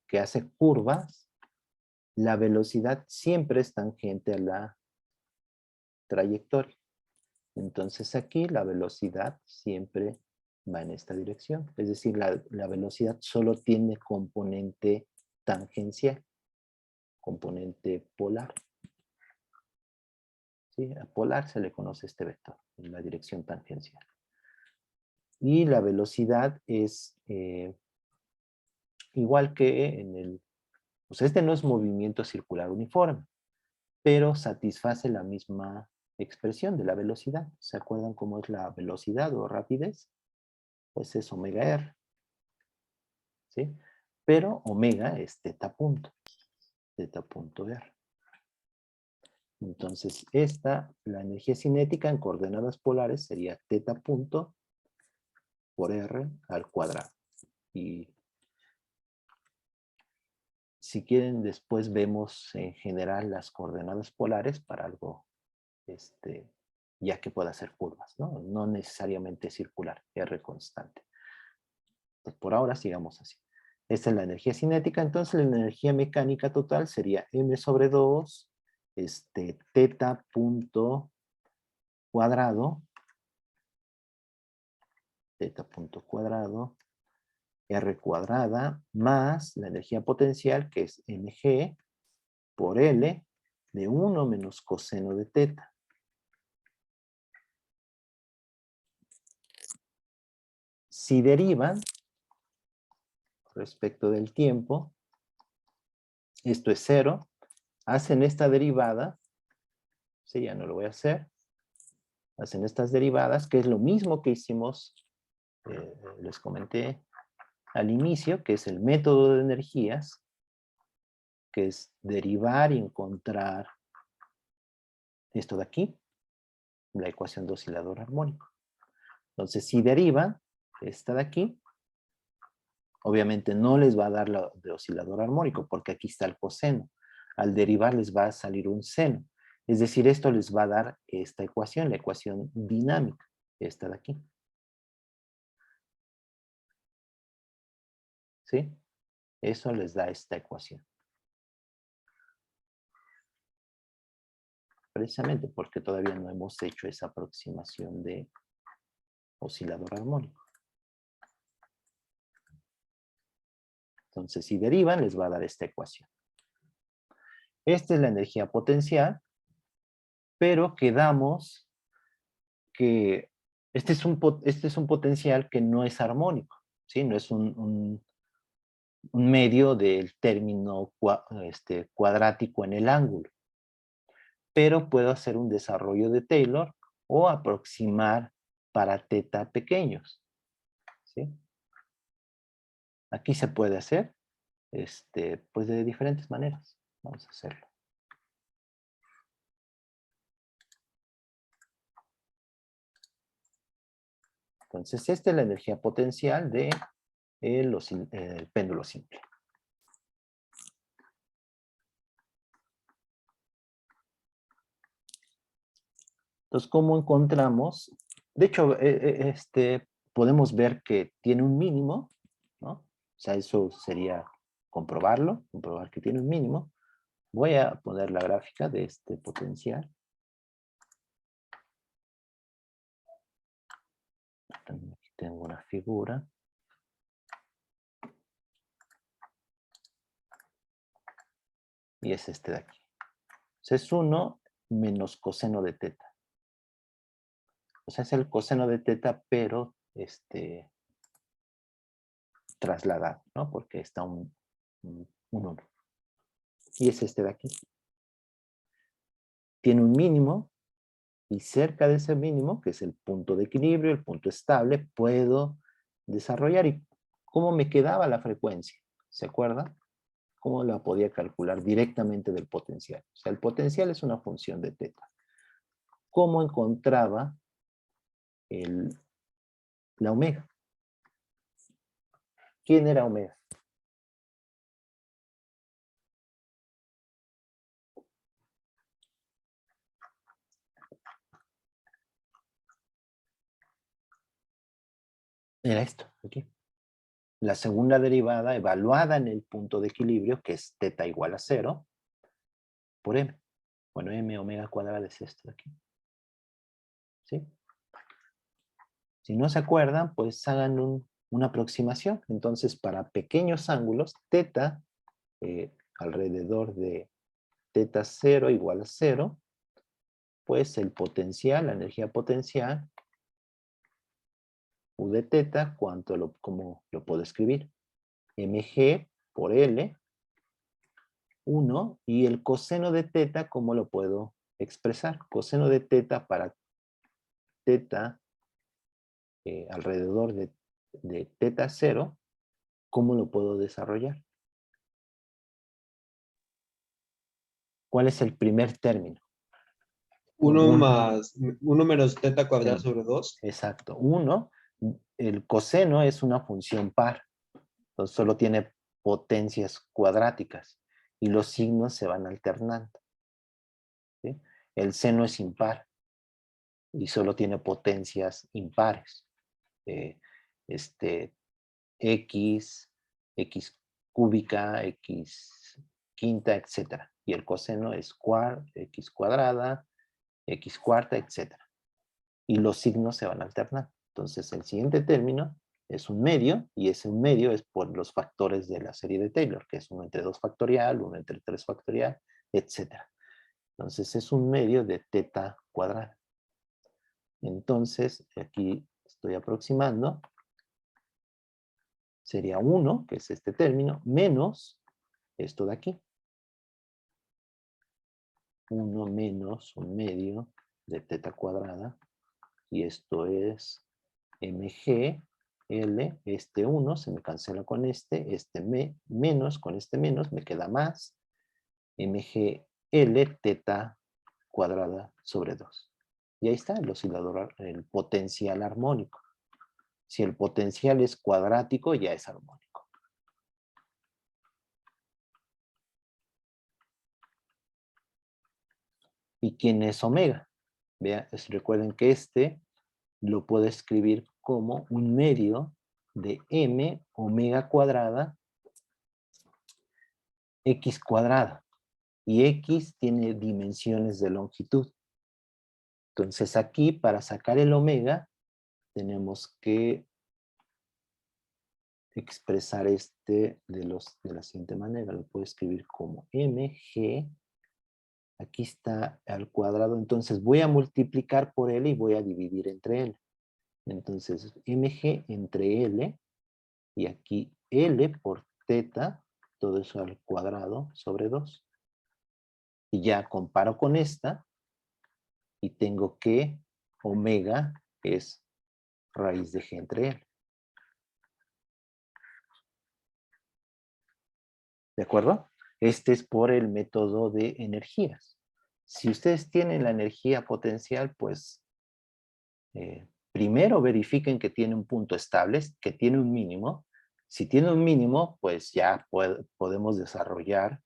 A: que hace curvas, la velocidad siempre es tangente a la trayectoria. Entonces aquí la velocidad siempre va en esta dirección. Es decir, la velocidad solo tiene componente tangencial, componente polar. ¿Sí? A polar se le conoce este vector, en la dirección tangencial. Y la velocidad es igual que en el... O sea, este no es movimiento circular uniforme, pero satisface la misma expresión de la velocidad. ¿Se acuerdan cómo es la velocidad o rapidez? Pues es omega r, ¿sí? Pero omega es teta punto r. Entonces, la energía cinética en coordenadas polares sería teta punto por r al cuadrado. Y si quieren, después vemos en general las coordenadas polares para algo, ya que pueda hacer curvas, ¿no? No necesariamente circular, r constante. Pues por ahora sigamos así. Esta es la energía cinética, entonces la energía mecánica total sería m sobre 2, teta punto cuadrado, r cuadrada, más la energía potencial, que es mg, por L, de 1 menos coseno de teta. Si derivan respecto del tiempo, esto es 0, hacen esta derivada, sí, ya no lo voy a hacer, hacen estas derivadas, que es lo mismo que hicimos, les comenté al inicio, que es el método de energías, que es derivar y encontrar esto de aquí, la ecuación de oscilador armónico. Entonces, si derivan esta de aquí, obviamente no les va a dar la de oscilador armónico, porque aquí está el coseno. Al derivar les va a salir un seno. Es decir, esto les va a dar esta ecuación, la ecuación dinámica, esta de aquí. ¿Sí? Eso les da esta ecuación. Precisamente porque todavía no hemos hecho esa aproximación de oscilador armónico. Entonces, si derivan, les va a dar esta ecuación. Esta es la energía potencial, pero quedamos que este es un potencial que no es armónico, ¿sí? No es un medio del término cuadrático en el ángulo. Pero puedo hacer un desarrollo de Taylor o aproximar para teta pequeños, ¿sí? Aquí se puede hacer, pues de diferentes maneras. Vamos a hacerlo. Entonces, esta es la energía potencial de el péndulo simple. Entonces, ¿cómo encontramos? De hecho, podemos ver que tiene un mínimo, ¿no? O sea, eso sería comprobar que tiene un mínimo. Voy a poner la gráfica de este potencial. Aquí tengo una figura. Y es este de aquí. O sea, es 1 menos coseno de teta. O sea, es el coseno de teta, pero trasladado, ¿no? Porque está un 1. Y es este de aquí. Tiene un mínimo, y cerca de ese mínimo, que es el punto de equilibrio, el punto estable, puedo desarrollar. ¿Y cómo me quedaba la frecuencia? ¿Se acuerdan? ¿Cómo la podía calcular directamente del potencial? O sea, el potencial es una función de teta. ¿Cómo encontraba la omega? ¿Quién era omega? Era esto, aquí. La segunda derivada evaluada en el punto de equilibrio, que es teta igual a 0, por m. Bueno, m omega cuadrada es esto de aquí. ¿Sí? Si no se acuerdan, pues hagan una aproximación. Entonces, para pequeños ángulos, teta alrededor de teta 0 igual a 0, pues el potencial, la energía potencial, U de teta, ¿cómo lo puedo escribir? Mg por L, 1, y el coseno de teta, ¿cómo lo puedo expresar? Coseno de teta para teta alrededor de teta 0, ¿cómo lo puedo desarrollar? ¿Cuál es el primer término?
E: 1 menos teta cuadrada
A: Sí.
E: sobre 2.
A: Exacto. 1, el coseno es una función par. Entonces solo tiene potencias cuadráticas y los signos se van alternando. ¿Sí? El seno es impar y solo tiene potencias impares. X, X cúbica, X quinta, etc. Y el coseno es X cuadrada, X cuarta, etc. Y los signos se van a alternar. Entonces el siguiente término es un medio, y ese medio es por los factores de la serie de Taylor, que es 1 entre 2 factorial, 1 entre 3 factorial, etc. Entonces es un medio de teta cuadrada. Entonces aquí estoy aproximando, sería 1, que es este término, menos esto de aquí. 1 menos un medio de teta cuadrada, y esto es mg, L, este 1 se me cancela con este menos, con este menos me queda más, mg, L, teta cuadrada sobre 2. Y ahí está el oscilador, el potencial armónico. Si el potencial es cuadrático, ya es armónico. ¿Y quién es omega? Vean, recuerden que este lo puedo escribir como un medio de m omega cuadrada x cuadrada. Y x tiene dimensiones de longitud. Entonces aquí, para sacar el omega, tenemos que expresar de la siguiente manera. Lo puedo escribir como mg. Aquí está al cuadrado. Entonces voy a multiplicar por L y voy a dividir entre L. Entonces mg entre L. Y aquí L por teta. Todo eso al cuadrado sobre 2. Y ya comparo con esta. Y tengo que omega es raíz de g entre L. ¿De acuerdo? Este es por el método de energías. Si ustedes tienen la energía potencial, pues primero verifiquen que tiene un punto estable, que tiene un mínimo. Si tiene un mínimo, pues ya podemos desarrollar,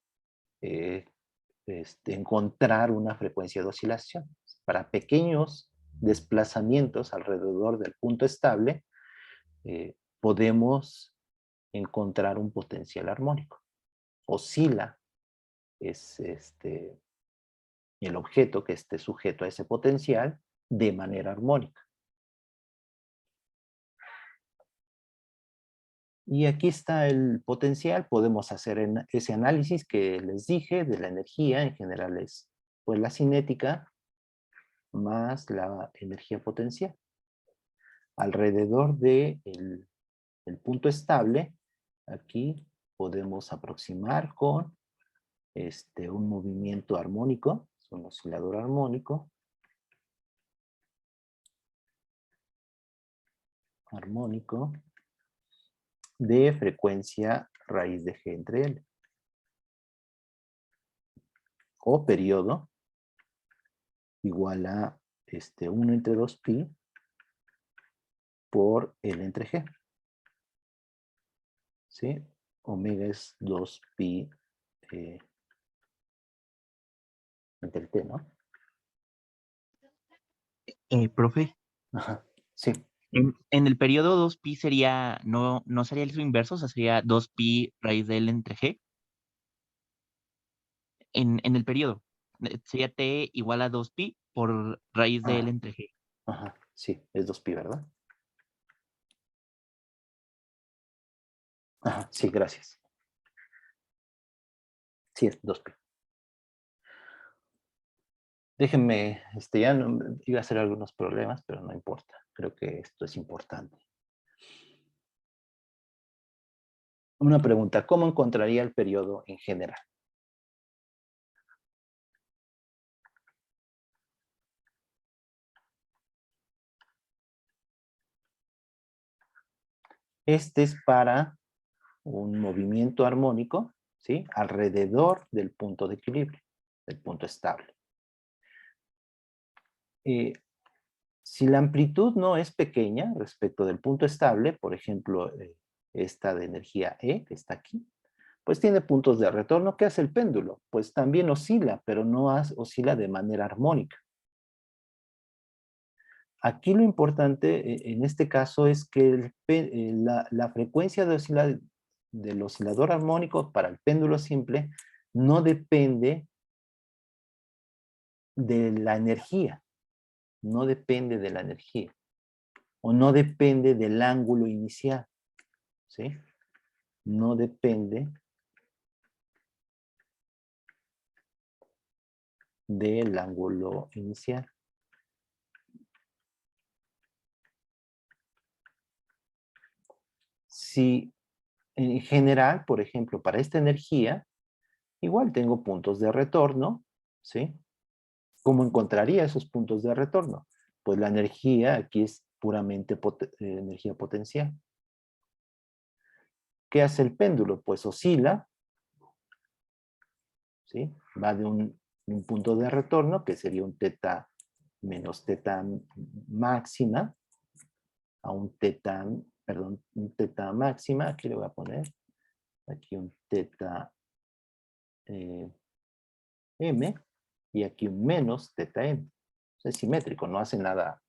A: encontrar una frecuencia de oscilación. Para pequeños desplazamientos alrededor del punto estable, podemos encontrar un potencial armónico. Oscila es el objeto que esté sujeto a ese potencial de manera armónica. Y aquí está el potencial. Podemos hacer ese análisis que les dije de la energía. En general es pues la cinética más la energía potencial. Alrededor del el punto estable, aquí podemos aproximar con un movimiento armónico, es un oscilador armónico. De frecuencia raíz de g entre L. O periodo igual a 1 entre 2pi por L entre g. ¿Sí? Omega es 2pi entre t, ¿no?
C: Profe,
A: Ajá, sí.
C: en el periodo 2pi sería, no sería el inverso, o sea, sería 2pi raíz de L entre G. En el periodo, sería T igual a 2pi por raíz de L entre G.
A: Ajá, sí, es 2pi, ¿verdad? Ajá, sí, gracias. Sí, es 2pi. Déjenme, ya no, iba a hacer algunos problemas, pero no importa. Creo que esto es importante. Una pregunta, ¿cómo encontraría el periodo en general? Este es para un movimiento armónico, ¿sí? Alrededor del punto de equilibrio, del punto estable. Si la amplitud no es pequeña respecto del punto estable, por ejemplo, esta de energía E, que está aquí, pues tiene puntos de retorno. ¿Qué hace el péndulo? Pues también oscila, pero no oscila de manera armónica. Aquí lo importante en este caso es que la frecuencia del oscilador armónico para el péndulo simple no depende de la energía, no depende de la energía, o no depende del ángulo inicial, ¿sí? No depende del ángulo inicial. Si en general, por ejemplo, para esta energía, igual tengo puntos de retorno, ¿sí? ¿Cómo encontraría esos puntos de retorno? Pues la energía aquí es puramente energía potencial. ¿Qué hace el péndulo? Pues oscila, ¿sí? Va de un punto de retorno, que sería un teta menos teta máxima, a un teta, perdón, un teta máxima, aquí le voy a poner, aquí un teta m, y aquí un menos teta m. Es simétrico, no hace nada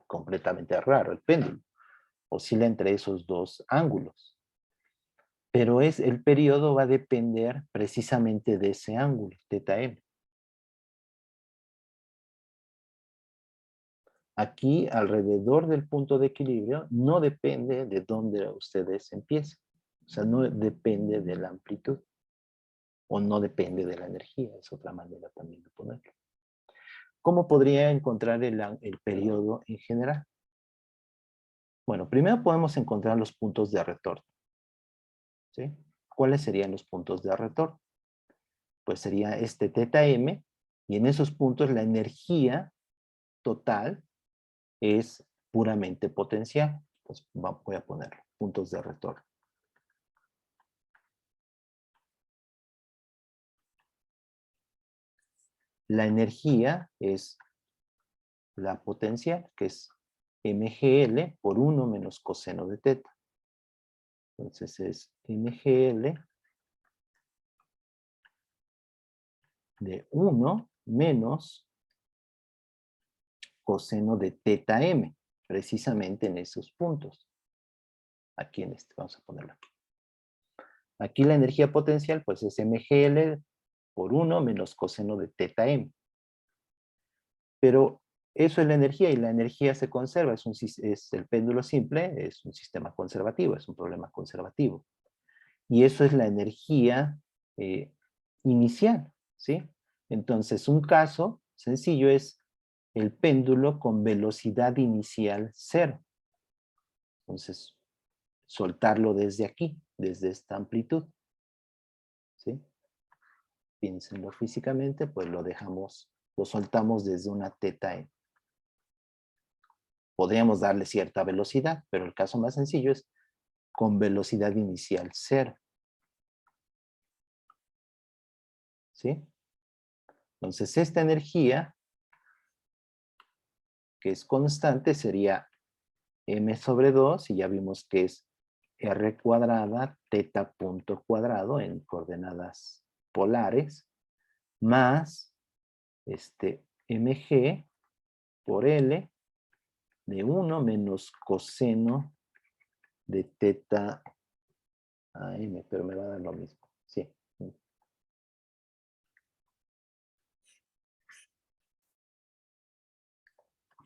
A: completamente raro el péndulo. Oscila entre esos dos ángulos. Pero el periodo va a depender precisamente de ese ángulo, teta m. Aquí, alrededor del punto de equilibrio, no depende de dónde ustedes empiecen. O sea, no depende de la amplitud. O no depende de la energía. Es otra manera también de ponerlo. ¿Cómo podría encontrar el periodo en general? Bueno, primero podemos encontrar los puntos de retorno, ¿sí? ¿Cuáles serían los puntos de retorno? Pues sería este teta m, y en esos puntos la energía total es puramente potencial. Pues voy a poner puntos de retorno. La energía es la potencial, que es mgl por 1 menos coseno de teta. Entonces es mgl de 1 menos coseno de teta m, precisamente en esos puntos. Aquí en este, vamos a ponerlo aquí. Aquí la energía potencial pues es mgl por 1 menos coseno de teta m. Pero eso es la energía, y la energía se conserva. Es el péndulo simple, es un sistema conservativo, es un problema conservativo. Y eso es la energía inicial, ¿sí? Entonces, un caso sencillo es el péndulo con velocidad inicial 0. Entonces, soltarlo desde aquí, desde esta amplitud, ¿sí? Piénsenlo físicamente, pues lo soltamos desde una teta m. Podríamos darle cierta velocidad, pero el caso más sencillo es con velocidad inicial 0. ¿Sí? Entonces, esta energía, que es constante, sería m sobre 2, y ya vimos que es r cuadrada, teta punto cuadrado en coordenadas polares, más mg por L de 1 menos coseno de teta a m, pero me va a dar lo mismo. Sí.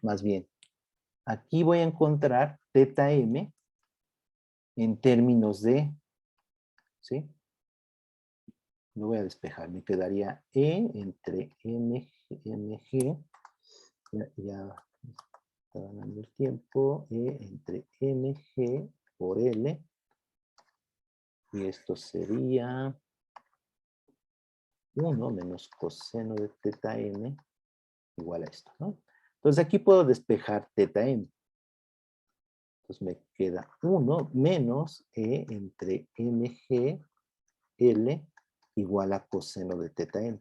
A: Más bien, aquí voy a encontrar teta m en términos de, ¿sí? Lo voy a despejar, me quedaría E entre mg, ya está ganando el tiempo, E entre mg por L esto sería 1 menos coseno de teta m igual a esto, ¿no? Entonces aquí puedo despejar teta m. Entonces me queda 1 menos e entre mg L igual a coseno de teta m.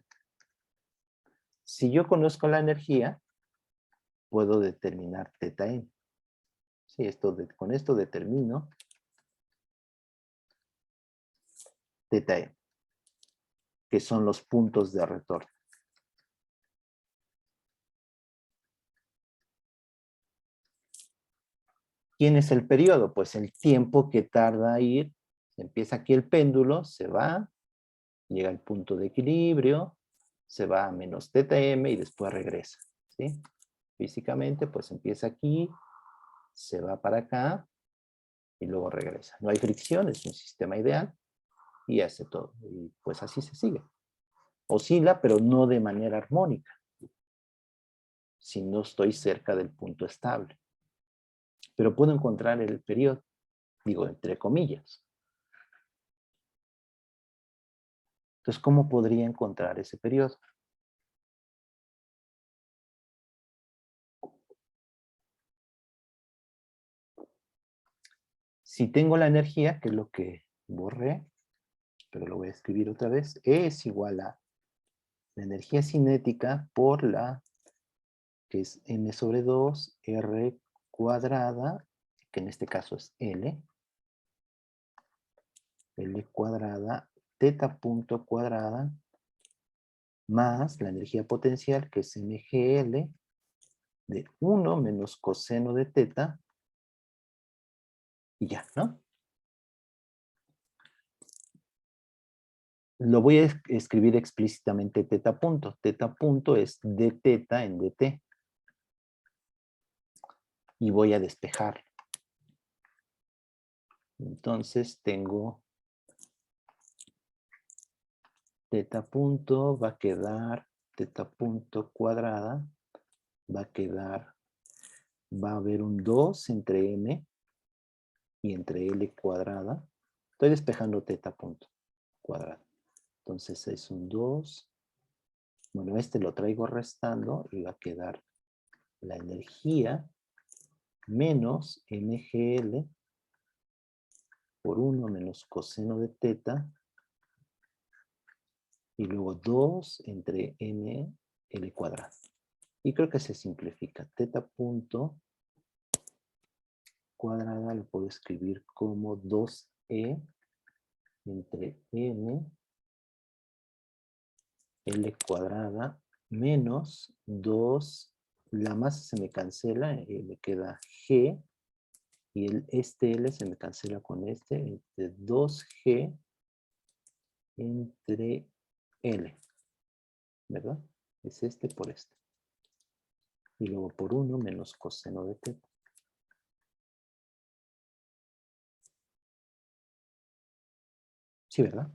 A: Si yo conozco la energía, puedo determinar teta m. Sí, con esto determino teta m, que son los puntos de retorno. ¿Quién es el periodo? Pues el tiempo que tarda ir. Empieza aquí el péndulo, se va, llega al punto de equilibrio, se va a menos teta m y después regresa, ¿sí? Físicamente, pues empieza aquí, se va para acá y luego regresa. No hay fricción, es un sistema ideal y hace todo. Y pues así se sigue. Oscila, pero no de manera armónica, si no estoy cerca del punto estable. Pero puedo encontrar el periodo, digo, entre comillas. Entonces, ¿cómo podría encontrar ese periodo? Si tengo la energía, que es lo que borré, pero lo voy a escribir otra vez, E es igual a la energía cinética por la, que es m sobre 2, r cuadrada, que en este caso es L cuadrada, teta punto cuadrada, más la energía potencial, que es mgl, de 1 menos coseno de teta, y ya, ¿no? Lo voy a escribir explícitamente teta punto. Teta punto es d teta en dt. Y voy a despejar. Entonces tengo teta punto, va a quedar teta punto cuadrada, va a quedar, va a haber un 2 entre m y entre l cuadrada. Estoy despejando teta punto cuadrada. Entonces es un 2. Bueno, este lo traigo restando y va a quedar la energía menos mgl por 1 menos coseno de teta y luego 2 entre m l cuadrado. Y creo que se simplifica. Teta punto cuadrada lo puedo escribir como 2e entre m l cuadrada menos 2, la masa se me cancela, me queda g, y este l se me cancela con este, entre 2g entre l, ¿verdad? Es este por este. Y luego por 1 menos coseno de teta. Sí, ¿verdad?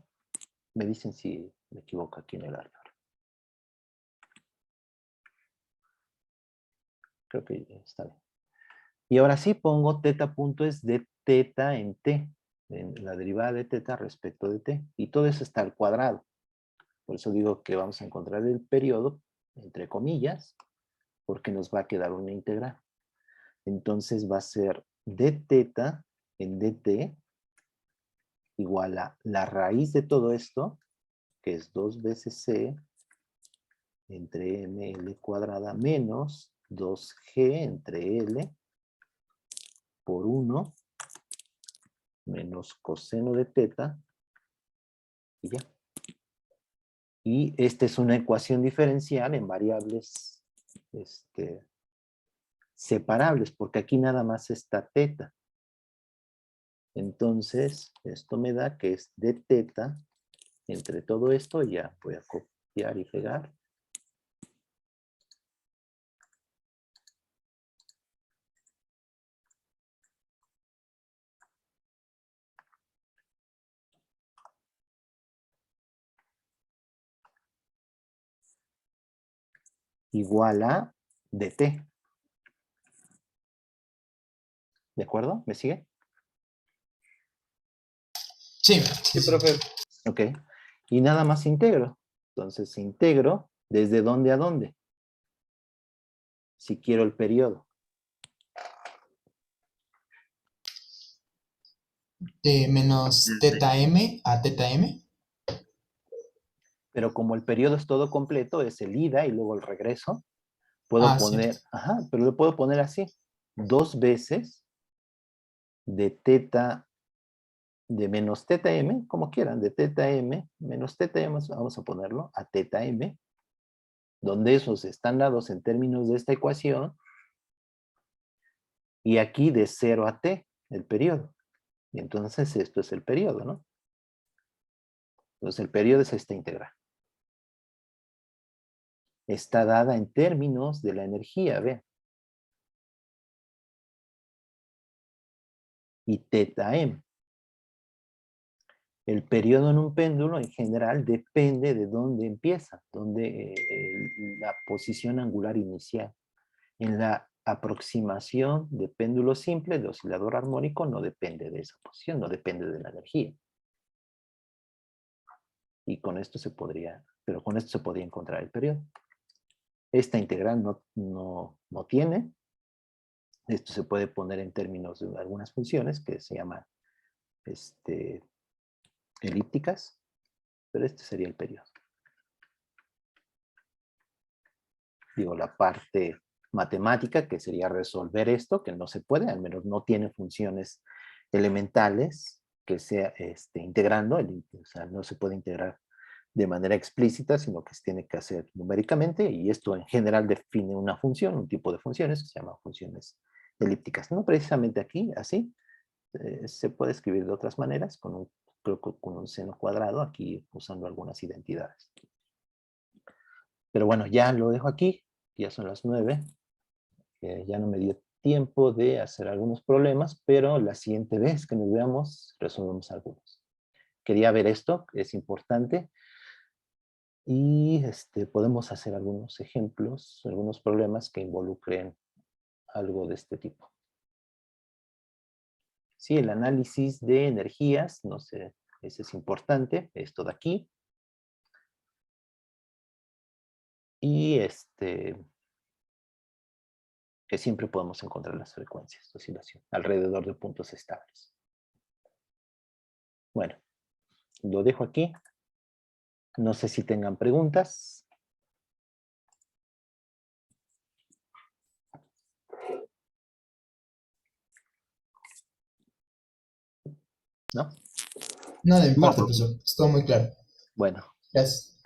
A: Me dicen si me equivoco aquí en el álgebra. Creo que está bien. Y ahora sí pongo teta punto es de teta en t, en la derivada de teta respecto de t. Y todo eso está al cuadrado. Por eso digo que vamos a encontrar el periodo, entre comillas, porque nos va a quedar una integral. Entonces va a ser d teta en dt igual a la raíz de todo esto, que es 2 veces c entre ml cuadrada menos 2g entre l por 1 menos coseno de teta y ya. Y esta es una ecuación diferencial en variables separables, porque aquí nada más está teta. Entonces, esto me da que es de teta entre todo esto, ya voy a copiar y pegar. Igual a dt. ¿De acuerdo? ¿Me sigue?
B: Sí,
E: Sí, profe.
A: Ok. Y nada más integro. Entonces integro desde dónde a dónde. Si quiero el periodo.
B: De menos teta m a teta m.
A: Pero como el periodo es todo completo, es el ida y luego el regreso, puedo
B: Cierto.
A: poner, ajá, pero lo puedo poner así. 2 veces de teta de menos teta m, como quieran, de teta m menos teta m, vamos a ponerlo a teta m, donde esos están dados en términos de esta ecuación, y aquí de 0 a t, el periodo. Y entonces esto es el periodo, ¿no? Entonces el periodo es esta integral. Está dada en términos de la energía, vean. Y teta m. El periodo en un péndulo en general depende de dónde empieza, la posición angular inicial. En la aproximación de péndulo simple, de oscilador armónico, no depende de esa posición, no depende de la energía. Y con esto se podría, pero con esto se podría encontrar el periodo. Esta integral no tiene. Esto se puede poner en términos de algunas funciones que se llaman elípticas, pero este sería el periodo. Digo, la parte matemática, que sería resolver esto, que no se puede, al menos no tiene funciones elementales que sea integrando, o sea, no se puede integrar de manera explícita, sino que se tiene que hacer numéricamente, y esto en general define una función, un tipo de funciones que se llaman funciones elípticas. No precisamente aquí, así, se puede escribir de otras maneras, creo que con un seno cuadrado, aquí usando algunas identidades. Pero bueno, ya lo dejo aquí, ya son las 9, ya no me dio tiempo de hacer algunos problemas, pero la siguiente vez que nos veamos, resolvemos algunos. Quería ver esto, es importante, y podemos hacer algunos ejemplos, algunos problemas que involucren algo de este tipo. Sí, el análisis de energías, no sé, ese es importante, esto de aquí. Y que siempre podemos encontrar las frecuencias de oscilación alrededor de puntos estables. Bueno, lo dejo aquí. No sé si tengan preguntas. ¿No?
B: No de mi
A: No,
B: parte, profesor. Estuvo muy claro.
A: bueno,
B: Gracias.